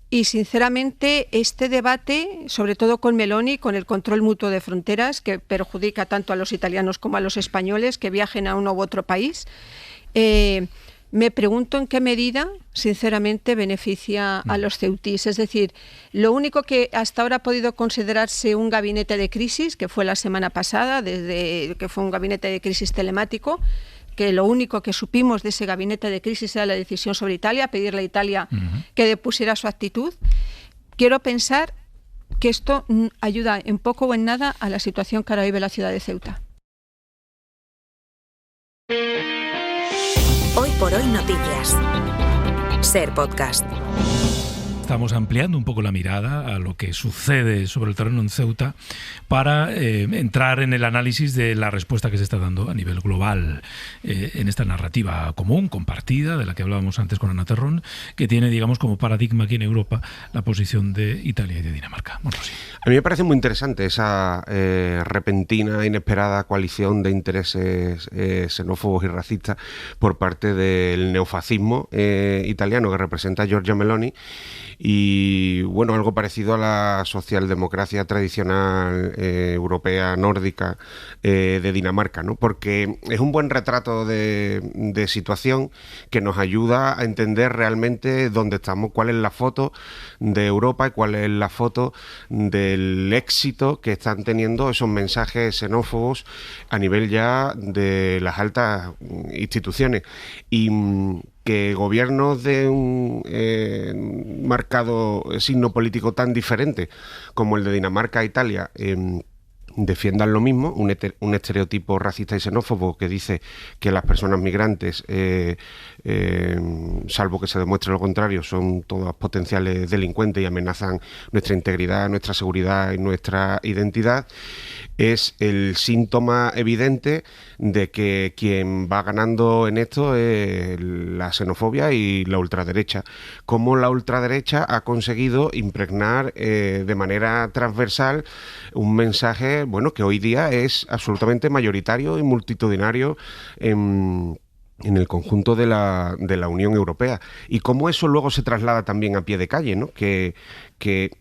Y sinceramente este debate, sobre todo con Meloni, con el control mutuo de fronteras, que perjudica tanto a los italianos como a los españoles que viajen a uno u otro país, me pregunto en qué medida, sinceramente, beneficia a los ceutís. Es decir, lo único que hasta ahora ha podido considerarse un gabinete de crisis, que fue la semana pasada, que fue un gabinete de crisis telemático, que lo único que supimos de ese gabinete de crisis era la decisión sobre Italia, pedirle a Italia que depusiera su actitud. Quiero pensar que esto ayuda en poco o en nada a la situación que ahora vive la ciudad de Ceuta. Hoy por hoy noticias. Ser podcast. Estamos ampliando un poco la mirada a lo que sucede sobre el terreno en Ceuta para entrar en el análisis de la respuesta que se está dando a nivel global en esta narrativa común, compartida, de la que hablábamos antes con Ana Terrón, que tiene, digamos, como paradigma aquí en Europa la posición de Italia y de Dinamarca. Bueno, sí. A mí me parece muy interesante esa repentina, inesperada coalición de intereses xenófobos y racistas por parte del neofascismo italiano que representa Giorgia Meloni. Y bueno, algo parecido a la socialdemocracia tradicional europea, nórdica, de Dinamarca, ¿no? Porque es un buen retrato de situación que nos ayuda a entender realmente dónde estamos, cuál es la foto de Europa y cuál es la foto del éxito que están teniendo esos mensajes xenófobos a nivel ya de las altas instituciones. Y que gobiernos de un marcado signo político tan diferente como el de Dinamarca e Italia defiendan lo mismo, un estereotipo racista y xenófobo que dice que las personas migrantes, salvo que se demuestre lo contrario, son todas potenciales delincuentes y amenazan nuestra integridad, nuestra seguridad y nuestra identidad, es el síntoma evidente de que quien va ganando en esto es la xenofobia y la ultraderecha. Cómo la ultraderecha ha conseguido impregnar de manera transversal un mensaje, bueno, que hoy día es absolutamente mayoritario y multitudinario en el conjunto de la Unión Europea. Y cómo eso luego se traslada también a pie de calle, ¿no? Que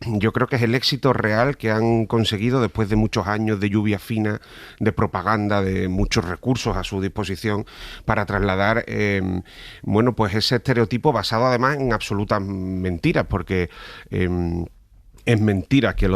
yo creo que es el éxito real que han conseguido después de muchos años de lluvia fina, de propaganda, de muchos recursos a su disposición para trasladar, bueno, pues ese estereotipo basado además en absolutas mentiras, porque es mentira que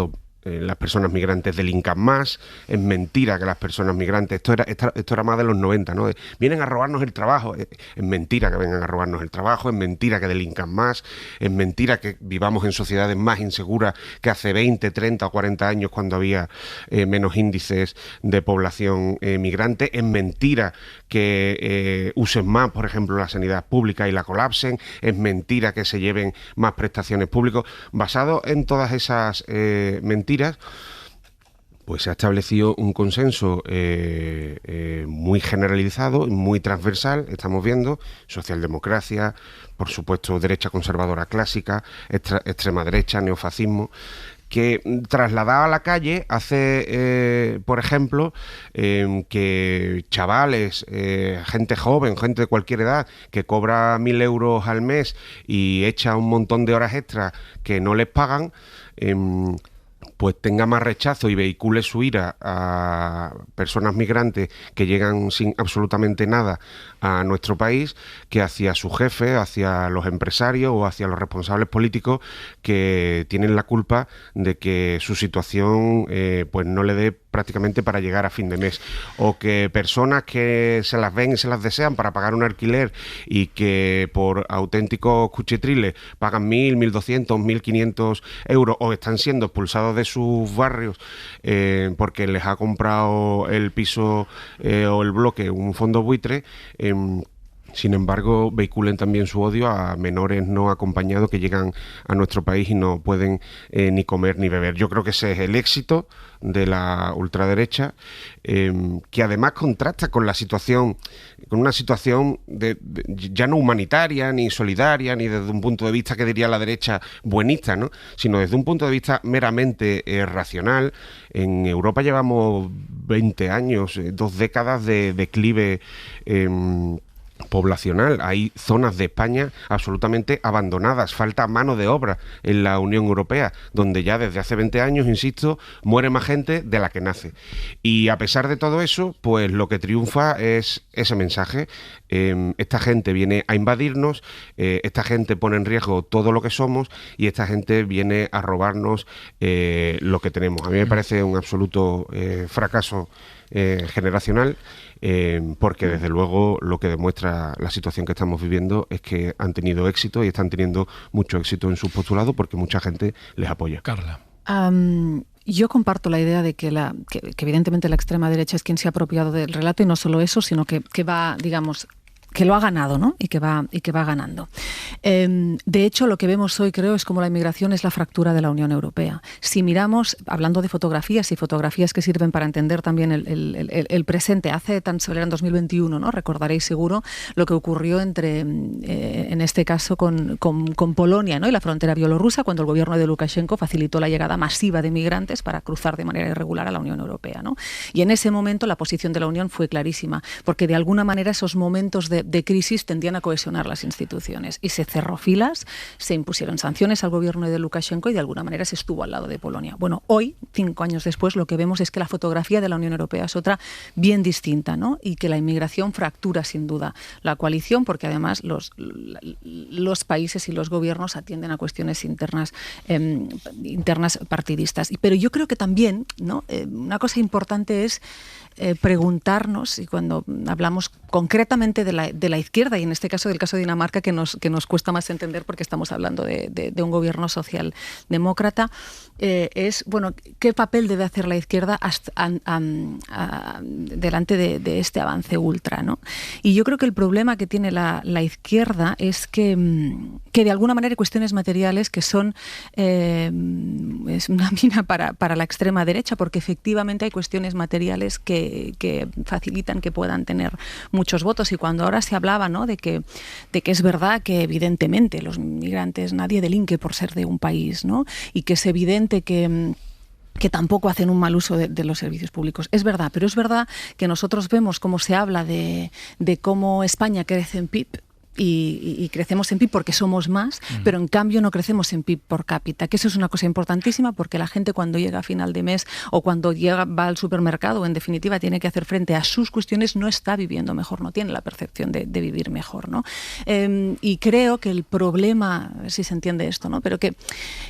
las personas migrantes delincan más, es mentira que las personas migrantes, esto era más de los 90, ¿no? Vienen a robarnos el trabajo, es mentira que vengan a robarnos el trabajo, es mentira que delincan más, es mentira que vivamos en sociedades más inseguras que hace 20, 30 o 40 años cuando había menos índices de población migrante, es mentira que usen más, por ejemplo, la sanidad pública y la colapsen, es mentira que se lleven más prestaciones públicas. Basado en todas esas mentiras, pues se ha establecido un consenso muy generalizado, muy transversal, estamos viendo, socialdemocracia, por supuesto derecha conservadora clásica, extrema derecha, neofascismo, que trasladaba a la calle hace, por ejemplo, que chavales, gente joven, gente de cualquier edad, que cobra 1.000 euros al mes y echa un montón de horas extras que no les pagan, pues tenga más rechazo y vehicule su ira a personas migrantes que llegan sin absolutamente nada a nuestro país, que hacia su jefe, hacia los empresarios o hacia los responsables políticos que tienen la culpa de que su situación pues no le dé prácticamente para llegar a fin de mes, o que personas que se las ven y se las desean para pagar un alquiler y que por auténticos cuchitriles pagan 1.000, 1.200, 1.500 euros o están siendo expulsados de sus barrios porque les ha comprado el piso o el bloque un fondo buitre, sin embargo, vehiculen también su odio a menores no acompañados que llegan a nuestro país y no pueden ni comer ni beber. Yo creo que ese es el éxito de la ultraderecha, que además contrasta con la situación, con una situación ya no humanitaria, ni solidaria, ni desde un punto de vista que diría la derecha buenista, ¿no? Sino desde un punto de vista meramente racional. En Europa llevamos 20 años, 2 décadas de declive poblacional. Hay zonas de España absolutamente abandonadas, falta mano de obra en la Unión Europea, donde ya desde hace 20 años, insisto, muere más gente de la que nace. Y a pesar de todo eso, pues lo que triunfa es ese mensaje. Esta gente viene a invadirnos, esta gente pone en riesgo todo lo que somos y esta gente viene a robarnos lo que tenemos. A mí me parece un absoluto fracaso generacional, porque desde luego lo que demuestra la situación que estamos viviendo es que han tenido éxito y están teniendo mucho éxito en sus postulados porque mucha gente les apoya. Carla. Yo comparto la idea de que evidentemente la extrema derecha es quien se ha apropiado del relato, y no solo eso, sino que va, digamos, que lo ha ganado, ¿no? Y que va ganando. De hecho, lo que vemos hoy, creo, es como la inmigración es la fractura de la Unión Europea. Si miramos, hablando de fotografías y fotografías que sirven para entender también el presente, hace tan solo en 2021, ¿no? Recordaréis seguro lo que ocurrió en este caso con Polonia, ¿no? Y la frontera bielorrusa, cuando el gobierno de Lukashenko facilitó la llegada masiva de migrantes para cruzar de manera irregular a la Unión Europea, ¿no? Y en ese momento la posición de la Unión fue clarísima, porque de alguna manera esos momentos de crisis tendían a cohesionar las instituciones y se cerró filas, se impusieron sanciones al gobierno de Lukashenko y de alguna manera se estuvo al lado de Polonia. Bueno, hoy, 5 años después, lo que vemos es que la fotografía de la Unión Europea es otra bien distinta, ¿no? Y que la inmigración fractura sin duda la coalición, porque además los países y los gobiernos atienden a cuestiones internas partidistas. Pero yo creo que también, ¿no? Una cosa importante es preguntarnos, y cuando hablamos concretamente de la izquierda, y en este caso del caso de Dinamarca, que nos cuesta más entender porque estamos hablando de un gobierno socialdemócrata, es, bueno, ¿qué papel debe hacer la izquierda delante de este avance ultra, ¿no? Y yo creo que el problema que tiene la izquierda es que de alguna manera hay cuestiones materiales que son es una mina para la extrema derecha, porque efectivamente hay cuestiones materiales que facilitan que puedan tener muchos votos. Y cuando ahora se hablaba, ¿no?, de que es verdad que evidentemente los migrantes, nadie delinque por ser de un país, ¿no?, y que es evidente que tampoco hacen un mal uso de los servicios públicos. Es verdad, pero es verdad que nosotros vemos cómo se habla de cómo España crece en PIB, y crecemos en PIB porque somos más, pero en cambio no crecemos en PIB por cápita, que eso es una cosa importantísima, porque la gente cuando llega a final de mes o cuando va al supermercado, en definitiva tiene que hacer frente a sus cuestiones, no está viviendo mejor, no tiene la percepción de vivir mejor, ¿no? Y creo que el problema, a ver si se entiende esto, ¿no?, pero que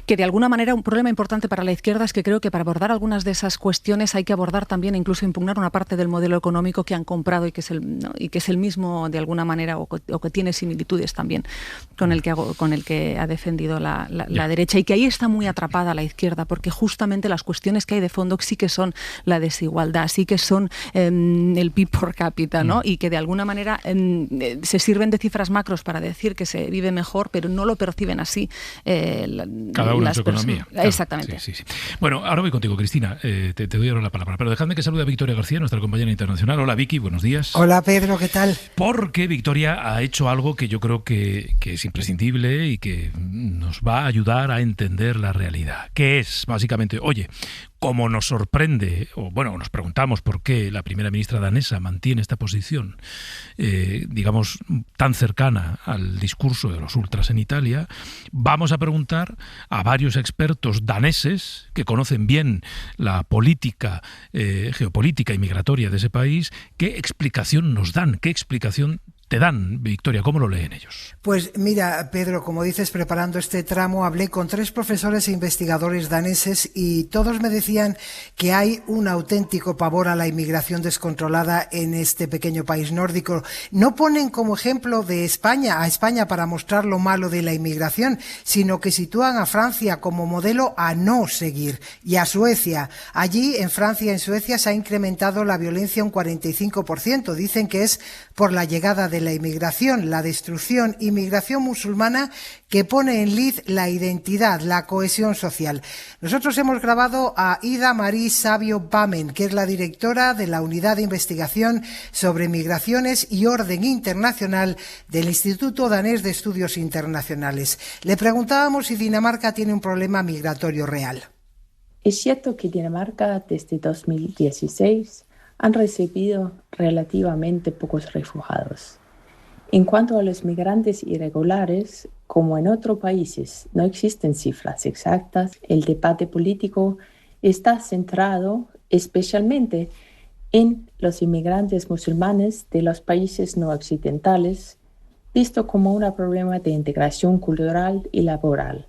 de alguna manera un problema importante para la izquierda es que creo que para abordar algunas de esas cuestiones hay que abordar también, incluso impugnar una parte del modelo económico que han comprado y que es el mismo de alguna manera, o que tiene similitudes también con el que ha defendido la derecha, y que ahí está muy atrapada la izquierda, porque justamente las cuestiones que hay de fondo sí que son la desigualdad, sí que son el PIB por cápita, ¿no? Y que de alguna manera se sirven de cifras macros para decir que se vive mejor, pero no lo perciben así cada uno en su economía. Claro. Exactamente. Sí. Bueno, ahora voy contigo, Cristina. Te doy ahora la palabra, pero dejadme que salude a Victoria García, nuestra compañera internacional. Hola, Vicky, buenos días. Hola, Pedro, ¿qué tal? Porque Victoria ha hecho algo que yo creo que es imprescindible y que nos va a ayudar a entender la realidad, que es básicamente, oye, como nos sorprende, o bueno, nos preguntamos por qué la primera ministra danesa mantiene esta posición, digamos, tan cercana al discurso de los ultras en Italia, vamos a preguntar a varios expertos daneses que conocen bien la política, geopolítica y migratoria de ese país, qué explicación nos dan, qué explicación te dan, Victoria. ¿Cómo lo leen ellos? Pues mira, Pedro, como dices, preparando este tramo hablé con 3 profesores e investigadores daneses y todos me decían que hay un auténtico pavor a la inmigración descontrolada en este pequeño país nórdico. No ponen como ejemplo a España para mostrar lo malo de la inmigración, sino que sitúan a Francia como modelo a no seguir, y a Suecia. Allí, en Francia y en Suecia, se ha incrementado la violencia un 45%. Dicen que es por la llegada de la inmigración, la destrucción y migración musulmana que pone en lid la identidad, la cohesión social. Nosotros hemos grabado a Ida Marie Savio Bamen, que es la directora de la Unidad de Investigación sobre Migraciones y Orden Internacional del Instituto Danés de Estudios Internacionales. Le preguntábamos si Dinamarca tiene un problema migratorio real. Es cierto que Dinamarca desde 2016 han recibido relativamente pocos refugiados. En cuanto a los migrantes irregulares, como en otros países no existen cifras exactas, el debate político está centrado especialmente en los inmigrantes musulmanes de los países no occidentales, visto como un problema de integración cultural y laboral.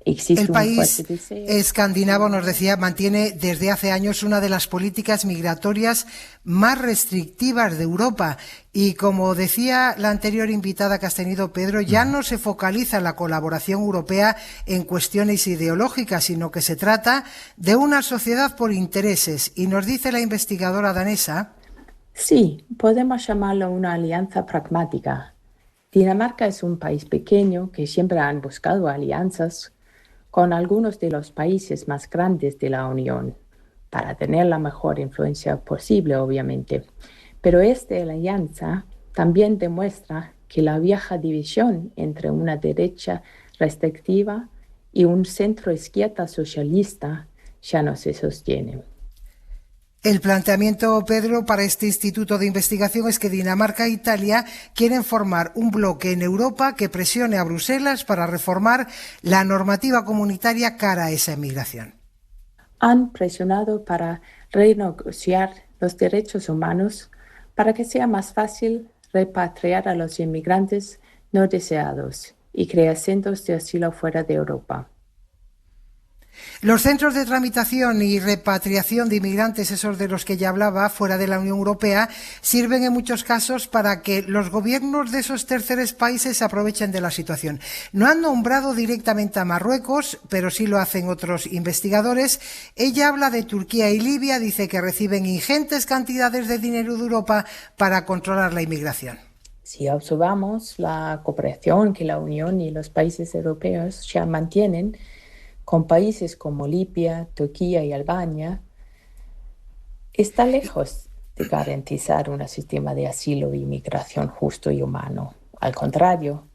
El país escandinavo, nos decía, mantiene desde hace años una de las políticas migratorias más restrictivas de Europa. Y como decía la anterior invitada que has tenido, Pedro, ya no se focaliza la colaboración europea en cuestiones ideológicas, sino que se trata de una sociedad por intereses. Y nos dice la investigadora danesa... Sí, podemos llamarlo una alianza pragmática. Dinamarca es un país pequeño que siempre han buscado alianzas con algunos de los países más grandes de la Unión, para tener la mejor influencia posible, obviamente. Pero esta alianza también demuestra que la vieja división entre una derecha restrictiva y un centro-izquierda socialista ya no se sostiene. El planteamiento, Pedro, para este instituto de investigación es que Dinamarca e Italia quieren formar un bloque en Europa que presione a Bruselas para reformar la normativa comunitaria cara a esa inmigración. Han presionado para renegociar los derechos humanos para que sea más fácil repatriar a los inmigrantes no deseados y crear centros de asilo fuera de Europa. Los centros de tramitación y repatriación de inmigrantes, esos de los que ya hablaba, fuera de la Unión Europea, sirven en muchos casos para que los gobiernos de esos terceros países se aprovechen de la situación. No han nombrado directamente a Marruecos, pero sí lo hacen otros investigadores. Ella habla de Turquía y Libia, dice que reciben ingentes cantidades de dinero de Europa para controlar la inmigración. Si observamos la cooperación que la Unión y los países europeos ya mantienen con países como Libia, Turquía y Albania, está lejos de garantizar un sistema de asilo y migración justo y humano. Al contrario,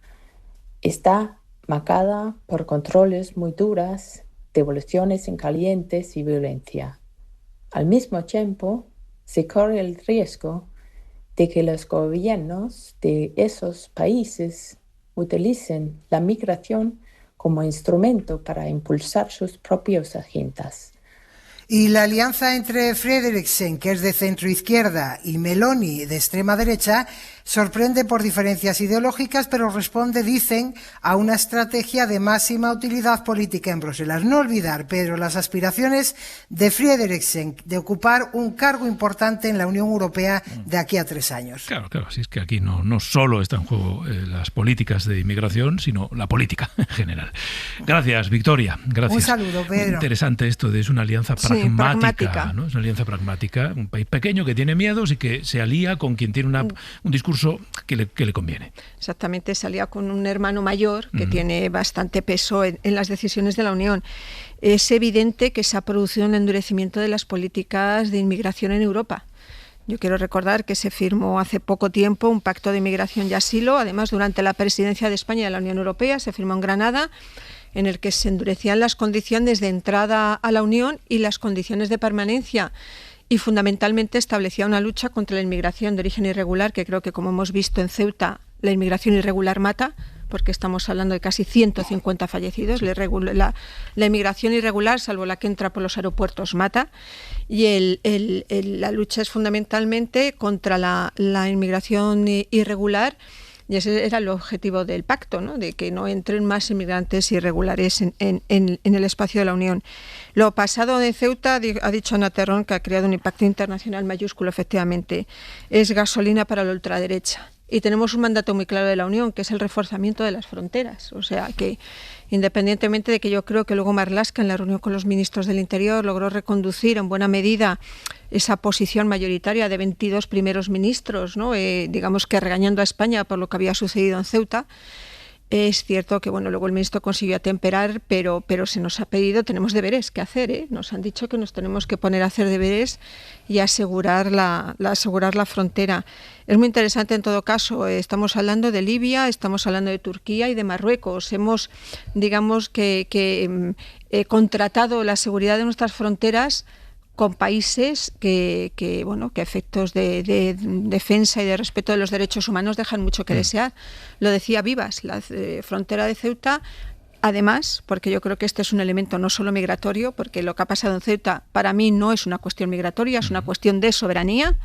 está marcada por controles muy duros, devoluciones en calientes y violencia. Al mismo tiempo, se corre el riesgo de que los gobiernos de esos países utilicen la migración como instrumento para impulsar sus propias agendas. Y la alianza entre Frederiksen, que es de centro-izquierda, y Meloni, de extrema derecha, sorprende por diferencias ideológicas, pero responde, dicen, a una estrategia de máxima utilidad política en Bruselas. No olvidar, Pedro, las aspiraciones de Frederiksen de ocupar un cargo importante en la Unión Europea de aquí a 3 años. Claro, así es que aquí no solo está en juego las políticas de inmigración, sino la política en general. Gracias, Victoria. Gracias. Un saludo, Pedro. Interesante esto de es una alianza pragmática, ¿no? Es una alianza pragmática, un país pequeño que tiene miedos y que se alía con quien tiene un discurso que le conviene. Exactamente, se alía con un hermano mayor que tiene bastante peso en las decisiones de la Unión. Es evidente que se ha producido un endurecimiento de las políticas de inmigración en Europa. Yo quiero recordar que se firmó hace poco tiempo un pacto de inmigración y asilo, además durante la presidencia de España de la Unión Europea, se firmó en Granada, en el que se endurecían las condiciones de entrada a la Unión y las condiciones de permanencia, y fundamentalmente establecía una lucha contra la inmigración de origen irregular, que creo que, como hemos visto en Ceuta, la inmigración irregular mata, porque estamos hablando de casi 150 fallecidos. La inmigración irregular, salvo la que entra por los aeropuertos, mata, y la lucha es fundamentalmente contra la inmigración irregular. Y ese era el objetivo del pacto, ¿no? De que no entren más inmigrantes irregulares en el espacio de la Unión. Lo pasado de Ceuta, ha dicho Ana Terrón, que ha creado un impacto internacional mayúsculo, efectivamente, es gasolina para la ultraderecha. Y tenemos un mandato muy claro de la Unión, que es el reforzamiento de las fronteras. O sea, que independientemente de que yo creo que luego Marlaska, en la reunión con los ministros del Interior, logró reconducir en buena medida esa posición mayoritaria de 22 primeros ministros, ¿no? Digamos que regañando a España por lo que había sucedido en Ceuta. Es cierto que luego el ministro consiguió atemperar, pero se nos ha pedido, tenemos deberes que hacer, ¿eh? Nos han dicho que nos tenemos que poner a hacer deberes y asegurar la frontera. Es muy interesante en todo caso, estamos hablando de Libia, estamos hablando de Turquía y de Marruecos. Hemos, digamos que contratado la seguridad de nuestras fronteras con países que a efectos de defensa y de respeto de los derechos humanos dejan mucho que desear. Lo decía Vivas, la frontera de Ceuta, además, porque yo creo que este es un elemento no solo migratorio, porque lo que ha pasado en Ceuta para mí no es una cuestión migratoria, es una cuestión de soberanía.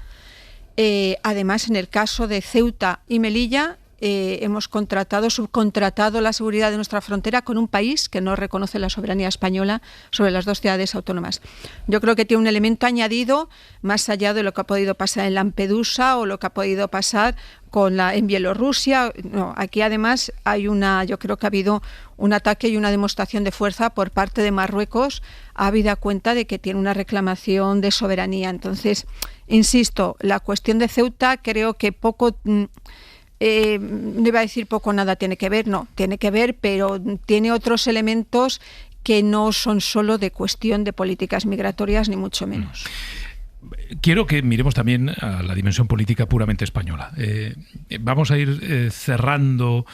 Además, en el caso de Ceuta y Melilla, hemos subcontratado la seguridad de nuestra frontera con un país que no reconoce la soberanía española sobre las 2 ciudades autónomas. Yo creo que tiene un elemento añadido más allá de lo que ha podido pasar en Lampedusa o lo que ha podido pasar en Bielorrusia. No, aquí además yo creo que ha habido un ataque y una demostración de fuerza por parte de Marruecos, habida cuenta de que tiene una reclamación de soberanía. Entonces, insisto, la cuestión de Ceuta creo que poco... no iba a decir poco nada tiene que ver, no, tiene que ver, pero tiene otros elementos que no son solo de cuestión de políticas migratorias, ni mucho menos. Quiero que miremos también a la dimensión política puramente española. Vamos a ir cerrando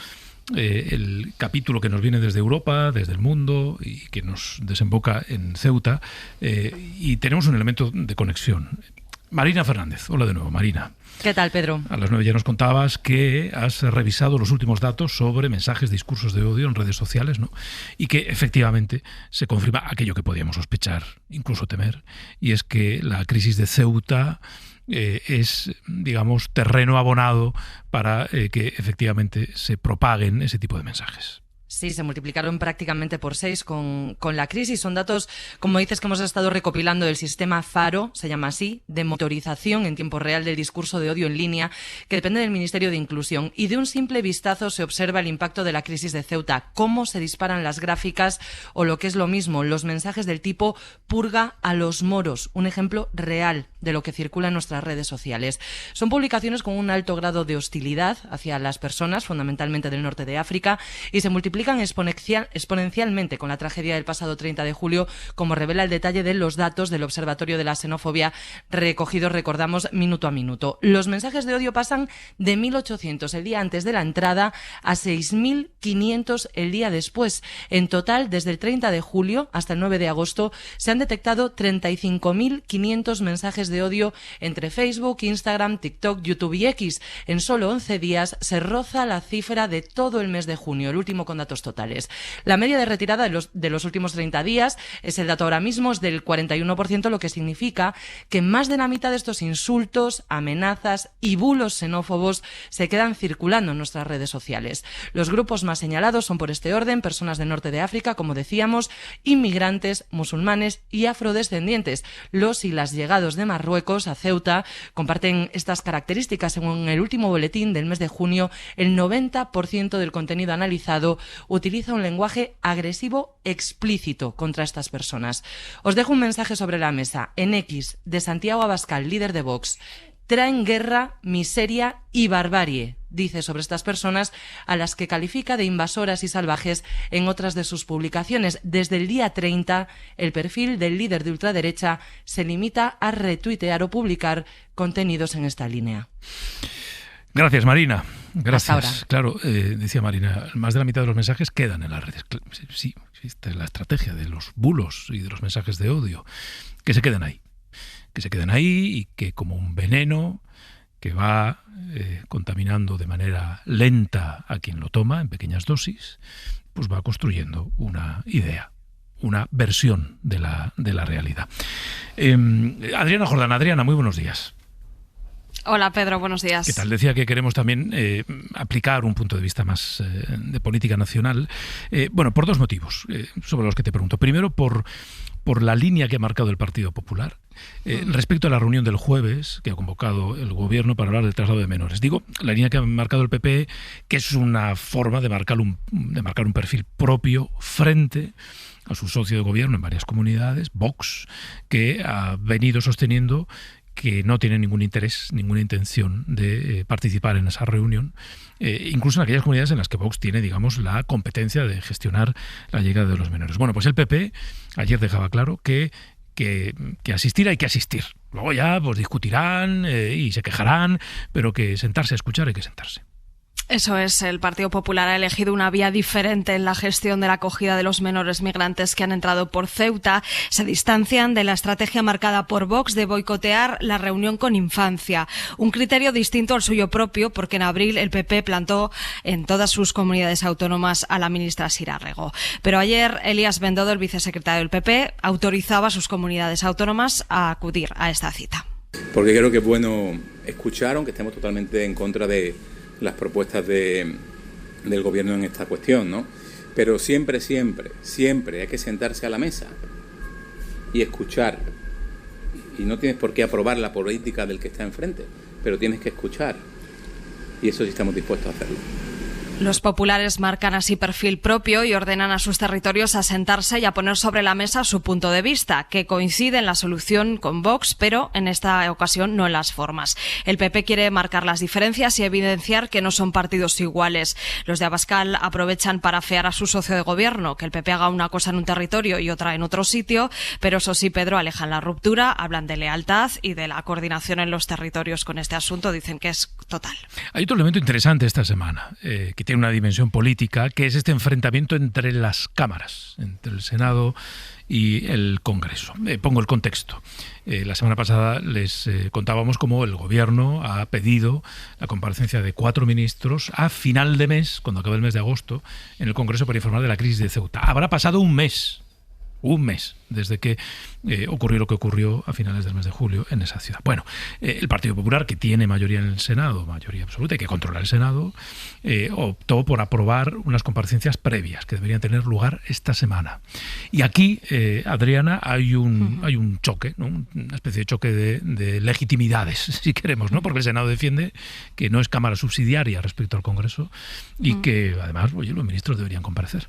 el capítulo que nos viene desde Europa, desde el mundo y que nos desemboca en Ceuta, y tenemos un elemento de conexión. Marina Fernández, hola de nuevo, Marina. ¿Qué tal, Pedro? A las 9 ya nos contabas que has revisado los últimos datos sobre mensajes, discursos de odio en redes sociales, ¿no? Y que efectivamente se confirma aquello que podíamos sospechar, incluso temer, y es que la crisis de Ceuta es, digamos, terreno abonado para que efectivamente se propaguen ese tipo de mensajes. Sí, se multiplicaron prácticamente por 6 con la crisis. Son datos, como dices, que hemos estado recopilando del sistema Faro, se llama así, de monitorización en tiempo real del discurso de odio en línea, que depende del Ministerio de Inclusión. Y de un simple vistazo se observa el impacto de la crisis de Ceuta, cómo se disparan las gráficas o, lo que es lo mismo, los mensajes del tipo "purga a los moros", un ejemplo real de lo que circula en nuestras redes sociales. Son publicaciones con un alto grado de hostilidad hacia las personas, fundamentalmente del norte de África, y se multiplican exponencialmente con la tragedia del pasado 30 de julio, como revela el detalle de los datos del Observatorio de la Xenofobia recogidos, recordamos, minuto a minuto. Los mensajes de odio pasan de 1.800 el día antes de la entrada a 6.500 el día después. En total, desde el 30 de julio hasta el 9 de agosto, se han detectado 35.500 mensajes de odio entre Facebook, Instagram, TikTok, YouTube y X. En solo 11 días se roza la cifra de todo el mes de junio, el último con datos totales. La media de retirada de los últimos 30 días, es el dato ahora mismo, es del 41%, lo que significa que más de la mitad de estos insultos, amenazas y bulos xenófobos se quedan circulando en nuestras redes sociales. Los grupos más señalados son, por este orden, personas del norte de África, como decíamos, inmigrantes, musulmanes y afrodescendientes. Los y las llegados de Marruecos a Ceuta comparten estas características. Según el último boletín del mes de junio, el 90% del contenido analizado utiliza un lenguaje agresivo explícito contra estas personas. Os dejo un mensaje sobre la mesa. En X, de Santiago Abascal, líder de Vox: traen guerra, miseria y barbarie, dice sobre estas personas, a las que califica de invasoras y salvajes en otras de sus publicaciones. Desde el día 30, el perfil del líder de ultraderecha se limita a retuitear o publicar contenidos en esta línea. Gracias, Marina. Gracias. Hasta ahora. Claro, decía Marina, más de la mitad de los mensajes quedan en las redes. Sí, esta es la estrategia de los bulos y de los mensajes de odio, que se queden ahí. Que se queden ahí y que, como un veneno que va contaminando de manera lenta a quien lo toma en pequeñas dosis, pues va construyendo una idea, una versión de la realidad. Adriana Jordán. Adriana, muy buenos días. Hola Pedro, buenos días. ¿Qué tal? Decía que queremos también aplicar un punto de vista más de política nacional. Bueno, por dos motivos sobre los que te pregunto. Primero, por la línea que ha marcado el Partido Popular respecto a la reunión del jueves que ha convocado el Gobierno para hablar del traslado de menores. Digo, la línea que ha marcado el PP, que es una forma de marcar un perfil propio frente a su socio de gobierno en varias comunidades, Vox, que ha venido sosteniendo que no tiene ningún interés, ninguna intención de participar en esa reunión, incluso en aquellas comunidades en las que Vox tiene, digamos, la competencia de gestionar la llegada de los menores. Bueno, pues el PP ayer dejaba claro que asistir hay que asistir. Luego ya pues discutirán y se quejarán, pero que sentarse a escuchar hay que sentarse. Eso es, el Partido Popular ha elegido una vía diferente en la gestión de la acogida de los menores migrantes que han entrado por Ceuta. Se distancian de la estrategia marcada por Vox de boicotear la reunión con infancia. Un criterio distinto al suyo propio, porque en abril el PP plantó en todas sus comunidades autónomas a la ministra Sira Rego. Pero ayer Elías Bendodo, el vicesecretario del PP, autorizaba a sus comunidades autónomas a acudir a esta cita. Porque creo que es bueno escuchar, aunque estemos totalmente en contra de las propuestas del gobierno en esta cuestión, ¿no? Pero siempre hay que sentarse a la mesa y escuchar. Y no tienes por qué aprobar la política del que está enfrente, pero tienes que escuchar. Y eso sí estamos dispuestos a hacerlo. Los populares marcan así perfil propio y ordenan a sus territorios a sentarse y a poner sobre la mesa su punto de vista, que coincide en la solución con Vox, pero en esta ocasión no en las formas. El PP quiere marcar las diferencias y evidenciar que no son partidos iguales. Los de Abascal aprovechan para afear a su socio de gobierno, que el PP haga una cosa en un territorio y otra en otro sitio, pero eso sí, Pedro, alejan la ruptura, hablan de lealtad y de la coordinación en los territorios con este asunto, dicen que es total. Hay otro elemento interesante esta semana, que tiene una dimensión política, que es este enfrentamiento entre las cámaras, entre el Senado y el Congreso. Pongo el contexto. La semana pasada les contábamos cómo el Gobierno ha pedido la comparecencia de 4 ministros a final de mes, cuando acabe el mes de agosto, en el Congreso para informar de la crisis de Ceuta. Habrá pasado un mes un mes desde que ocurrió lo que ocurrió a finales del mes de julio en esa ciudad. Bueno, el Partido Popular, que tiene mayoría en el Senado, mayoría absoluta, y que controla el Senado, optó por aprobar unas comparecencias previas que deberían tener lugar esta semana. Y aquí, Adriana, hay un choque, ¿no? Una especie de choque de legitimidades, si queremos, ¿no? Porque el Senado defiende que no es Cámara subsidiaria respecto al Congreso y que, además, oye, los ministros deberían comparecer.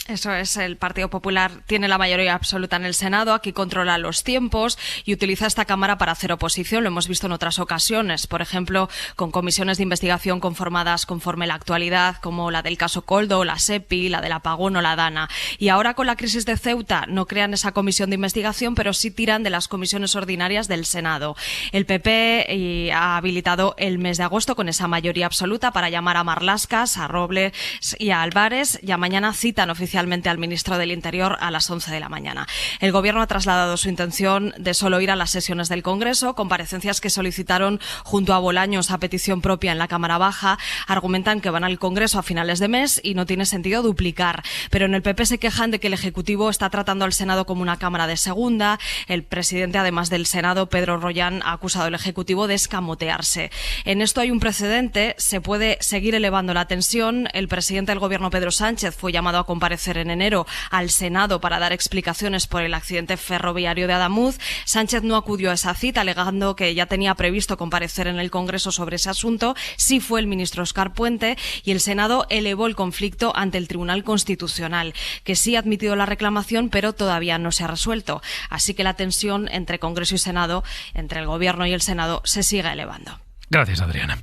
Eso es, el Partido Popular tiene la mayoría absoluta en el Senado, aquí controla los tiempos y utiliza esta Cámara para hacer oposición. Lo hemos visto en otras ocasiones, por ejemplo, con comisiones de investigación conformadas conforme la actualidad, como la del caso Koldo, la SEPI, la del apagón o la DANA. Y ahora con la crisis de Ceuta no crean esa comisión de investigación, pero sí tiran de las comisiones ordinarias del Senado. El PP ha habilitado el mes de agosto con esa mayoría absoluta para llamar a Marlaska, a Robles y a Álvarez, y a mañana citan oficialmente al ministro del Interior a las 11 de la mañana. El Gobierno ha trasladado su intención de solo ir a las sesiones del Congreso. Comparecencias que solicitaron junto a Bolaños a petición propia en la Cámara Baja argumentan que van al Congreso a finales de mes y no tiene sentido duplicar. Pero en el PP se quejan de que el Ejecutivo está tratando al Senado como una Cámara de segunda. El presidente, además del Senado, Pedro Rollán, ha acusado al Ejecutivo de escamotearse. En esto hay un precedente. Se puede seguir elevando la tensión. El presidente del Gobierno, Pedro Sánchez, fue llamado a comparecer en enero al Senado para dar explicaciones por el accidente ferroviario de Adamuz. Sánchez no acudió a esa cita, alegando que ya tenía previsto comparecer en el Congreso sobre ese asunto. Sí fue el ministro Óscar Puente, y el Senado elevó el conflicto ante el Tribunal Constitucional, que sí ha admitido la reclamación, pero todavía no se ha resuelto. Así que la tensión entre Congreso y Senado, entre el Gobierno y el Senado, se sigue elevando. Gracias, Adriana.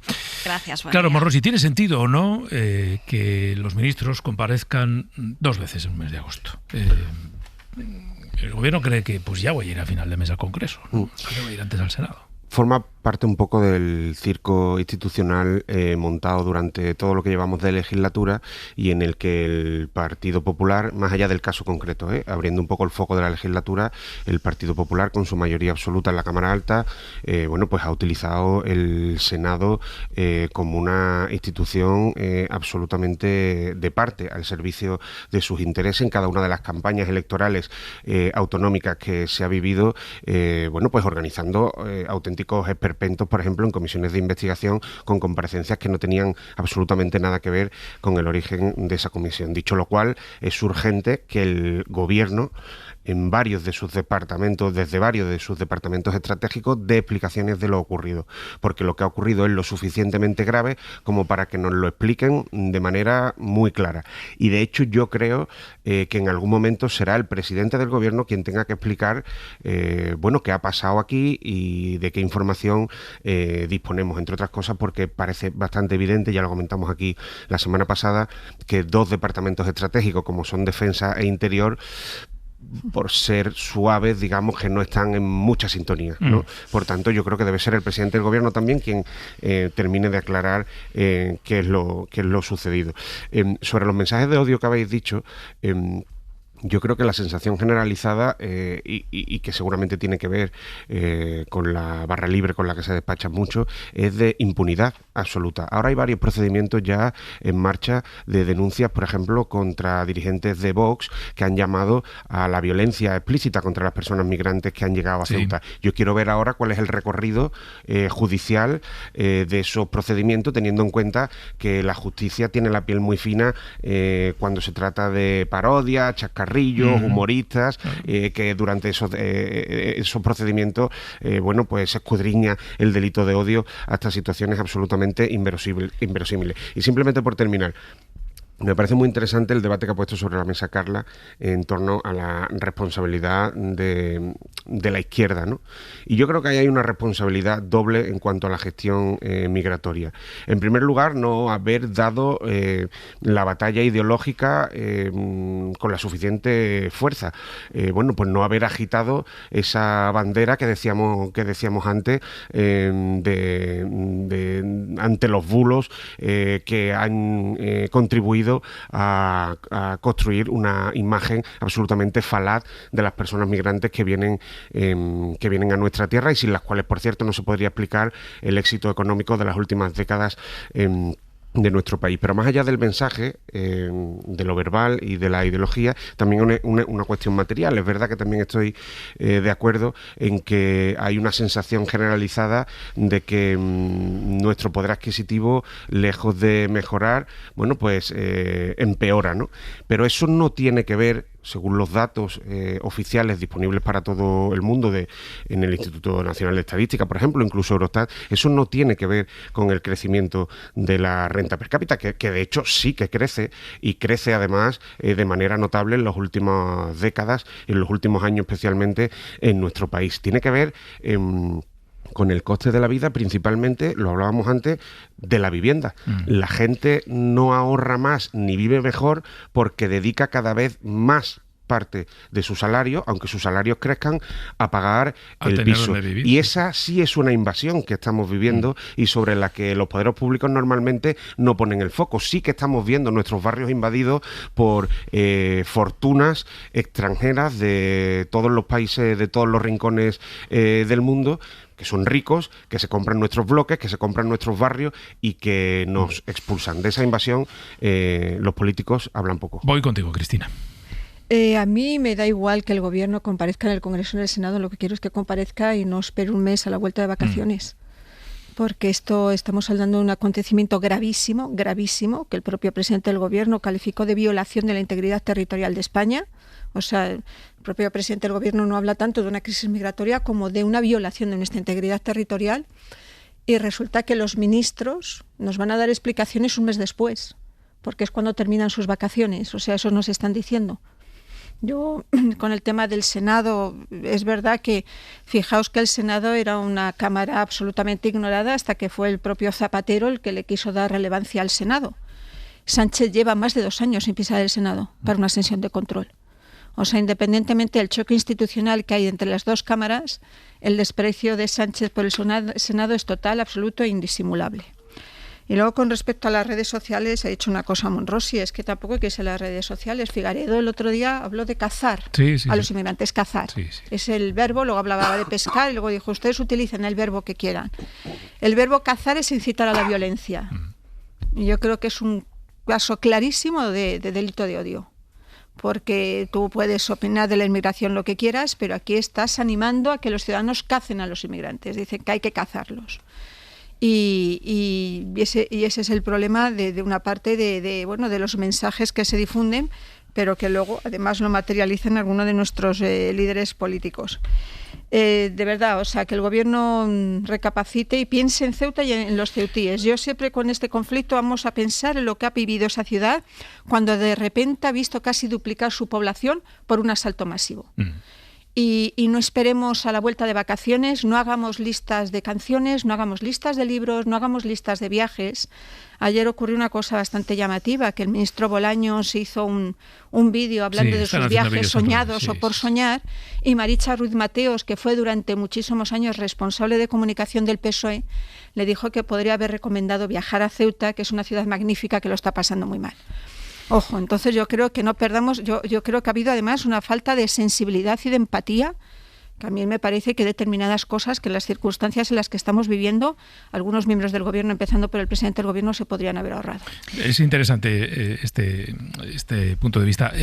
Gracias. Claro, Morrosi, ¿tiene sentido o no que los ministros comparezcan 2 veces en el mes de agosto? El Gobierno cree que pues ya voy a ir a final de mes al Congreso, ¿no? Que voy a ir antes al Senado. Forma parte un poco del circo institucional montado durante todo lo que llevamos de legislatura, y en el que el Partido Popular, más allá del caso concreto, abriendo un poco el foco de la legislatura, el Partido Popular, con su mayoría absoluta en la Cámara Alta, pues ha utilizado el Senado como una institución absolutamente de parte, al servicio de sus intereses en cada una de las campañas electorales autonómicas que se ha vivido, pues organizando auténticos esperpentos, por ejemplo, en comisiones de investigación con comparecencias que no tenían absolutamente nada que ver con el origen de esa comisión. Dicho lo cual, es urgente que el Gobierno, en varios de sus departamentos, desde varios de sus departamentos estratégicos, dé explicaciones de lo ocurrido, porque lo que ha ocurrido es lo suficientemente grave como para que nos lo expliquen de manera muy clara. Y de hecho yo creo que en algún momento será el presidente del Gobierno quien tenga que explicar qué ha pasado aquí y de qué información disponemos, entre otras cosas porque parece bastante evidente, ya lo comentamos aquí la semana pasada, que 2 departamentos estratégicos como son Defensa e Interior, por ser suaves, digamos que no están en mucha sintonía, ¿no? Por tanto, yo creo que debe ser el presidente del Gobierno también quien termine de aclarar qué es lo sucedido. Sobre los mensajes de odio que habéis dicho, yo creo que la sensación generalizada, y que seguramente tiene que ver con la barra libre con la que se despacha mucho, es de impunidad absoluta. Ahora hay varios procedimientos ya en marcha de denuncias, por ejemplo, contra dirigentes de Vox que han llamado a la violencia explícita contra las personas migrantes que han llegado a Ceuta. Yo quiero ver ahora cuál es el recorrido judicial de esos procedimientos, teniendo en cuenta que la justicia tiene la piel muy fina cuando se trata de parodia, chascarrillos, humoristas, que durante esos procedimientos pues se escudriña el delito de odio hasta situaciones absolutamente inverosímiles. Y simplemente por terminar, me parece muy interesante el debate que ha puesto sobre la mesa Carla en torno a la responsabilidad de la izquierda, ¿no? Y yo creo que ahí hay una responsabilidad doble en cuanto a la gestión migratoria. En primer lugar, no haber dado la batalla ideológica con la suficiente fuerza. Pues no haber agitado esa bandera que decíamos antes ante los bulos que han contribuido a construir una imagen absolutamente falaz de las personas migrantes que vienen a nuestra tierra y sin las cuales, por cierto, no se podría explicar el éxito económico de las últimas décadas de nuestro país. Pero más allá del mensaje, de lo verbal y de la ideología, también una cuestión material. Es verdad que también estoy de acuerdo en que hay una sensación generalizada de que nuestro poder adquisitivo, lejos de mejorar, bueno, pues empeora, ¿no? Pero eso no tiene que ver, según los datos oficiales disponibles para todo el mundo en el Instituto Nacional de Estadística, por ejemplo, incluso Eurostat, eso no tiene que ver con el crecimiento de la renta per cápita, que de hecho sí que crece, y crece además de manera notable en las últimas décadas, en los últimos años especialmente en nuestro país. Tiene que ver con el coste de la vida, principalmente, lo hablábamos antes, de la vivienda. La gente no ahorra más ni vive mejor porque dedica cada vez más parte de su salario, aunque sus salarios crezcan, a pagar el piso. Y esa sí es una invasión que estamos viviendo y sobre la que los poderes públicos normalmente no ponen el foco. Sí que estamos viendo nuestros barrios invadidos por fortunas extranjeras de todos los países, de todos los rincones del mundo, que son ricos, que se compran nuestros bloques, que se compran nuestros barrios y que nos expulsan. De esa invasión los políticos hablan poco. Voy contigo, Cristina. A mí me da igual que el gobierno comparezca en el Congreso o en el Senado, lo que quiero es que comparezca y no espere un mes a la vuelta de vacaciones. Porque estamos hablando de un acontecimiento gravísimo, gravísimo, que el propio presidente del gobierno calificó de violación de la integridad territorial de España. O sea, el propio presidente del gobierno no habla tanto de una crisis migratoria como de una violación de nuestra integridad territorial, y resulta que los ministros nos van a dar explicaciones un mes después, porque es cuando terminan sus vacaciones. O sea, eso nos están diciendo. Yo, con el tema del Senado, es verdad que, fijaos que el Senado era una cámara absolutamente ignorada hasta que fue el propio Zapatero el que le quiso dar relevancia al Senado. Sánchez lleva más de 2 años sin pisar el Senado para una sesión de control. O sea, independientemente del choque institucional que hay entre las dos cámaras, el desprecio de Sánchez por el Senado es total, absoluto e indisimulable. Y luego, con respecto a las redes sociales, ha dicho una cosa Monrosi, es que tampoco hay que ser las redes sociales. Figaredo el otro día habló de cazar a los inmigrantes, cazar. Es el verbo, luego hablaba de pescar y luego dijo, ustedes utilicen el verbo que quieran. El verbo cazar es incitar a la violencia. Y yo creo que es un caso clarísimo de delito de odio. Porque tú puedes opinar de la inmigración lo que quieras, pero aquí estás animando a que los ciudadanos cacen a los inmigrantes. Dicen que hay que cazarlos. Y ese es el problema de una parte de los mensajes que se difunden, pero que luego además lo materializan algunos de nuestros líderes políticos. De verdad, o sea, que el gobierno recapacite y piense en Ceuta y en los ceutíes. Yo siempre con este conflicto vamos a pensar en lo que ha vivido esa ciudad cuando de repente ha visto casi duplicar su población por un asalto masivo. Y no esperemos a la vuelta de vacaciones, no hagamos listas de canciones, no hagamos listas de libros, no hagamos listas de viajes. Ayer ocurrió una cosa bastante llamativa, que el ministro Bolaños hizo un vídeo hablando de sus viajes soñados o por soñar, y Maritza Ruiz Mateos, que fue durante muchísimos años responsable de comunicación del PSOE, le dijo que podría haber recomendado viajar a Ceuta, que es una ciudad magnífica que lo está pasando muy mal. Ojo, entonces yo creo que no perdamos, yo creo que ha habido además una falta de sensibilidad y de empatía, que a mí me parece que determinadas cosas, que en las circunstancias en las que estamos viviendo, algunos miembros del gobierno, empezando por el presidente del gobierno, se podrían haber ahorrado. Es interesante este punto de vista.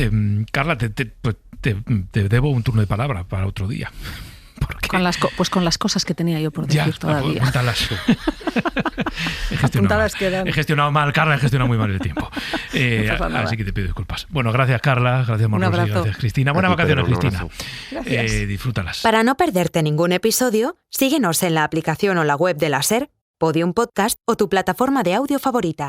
Carla, te debo un turno de palabra para otro día. Con las cosas que tenía yo por decir todavía. Apúntalas. He gestionado mal, Carla, he gestionado muy mal el tiempo. Así que te pido disculpas. Bueno, gracias Carla, gracias Monrosi, gracias Cristina. Buenas vacaciones, Cristina. Disfrútalas. Para no perderte ningún episodio, síguenos en la aplicación o la web de la SER, Podium Podcast o tu plataforma de audio favorita.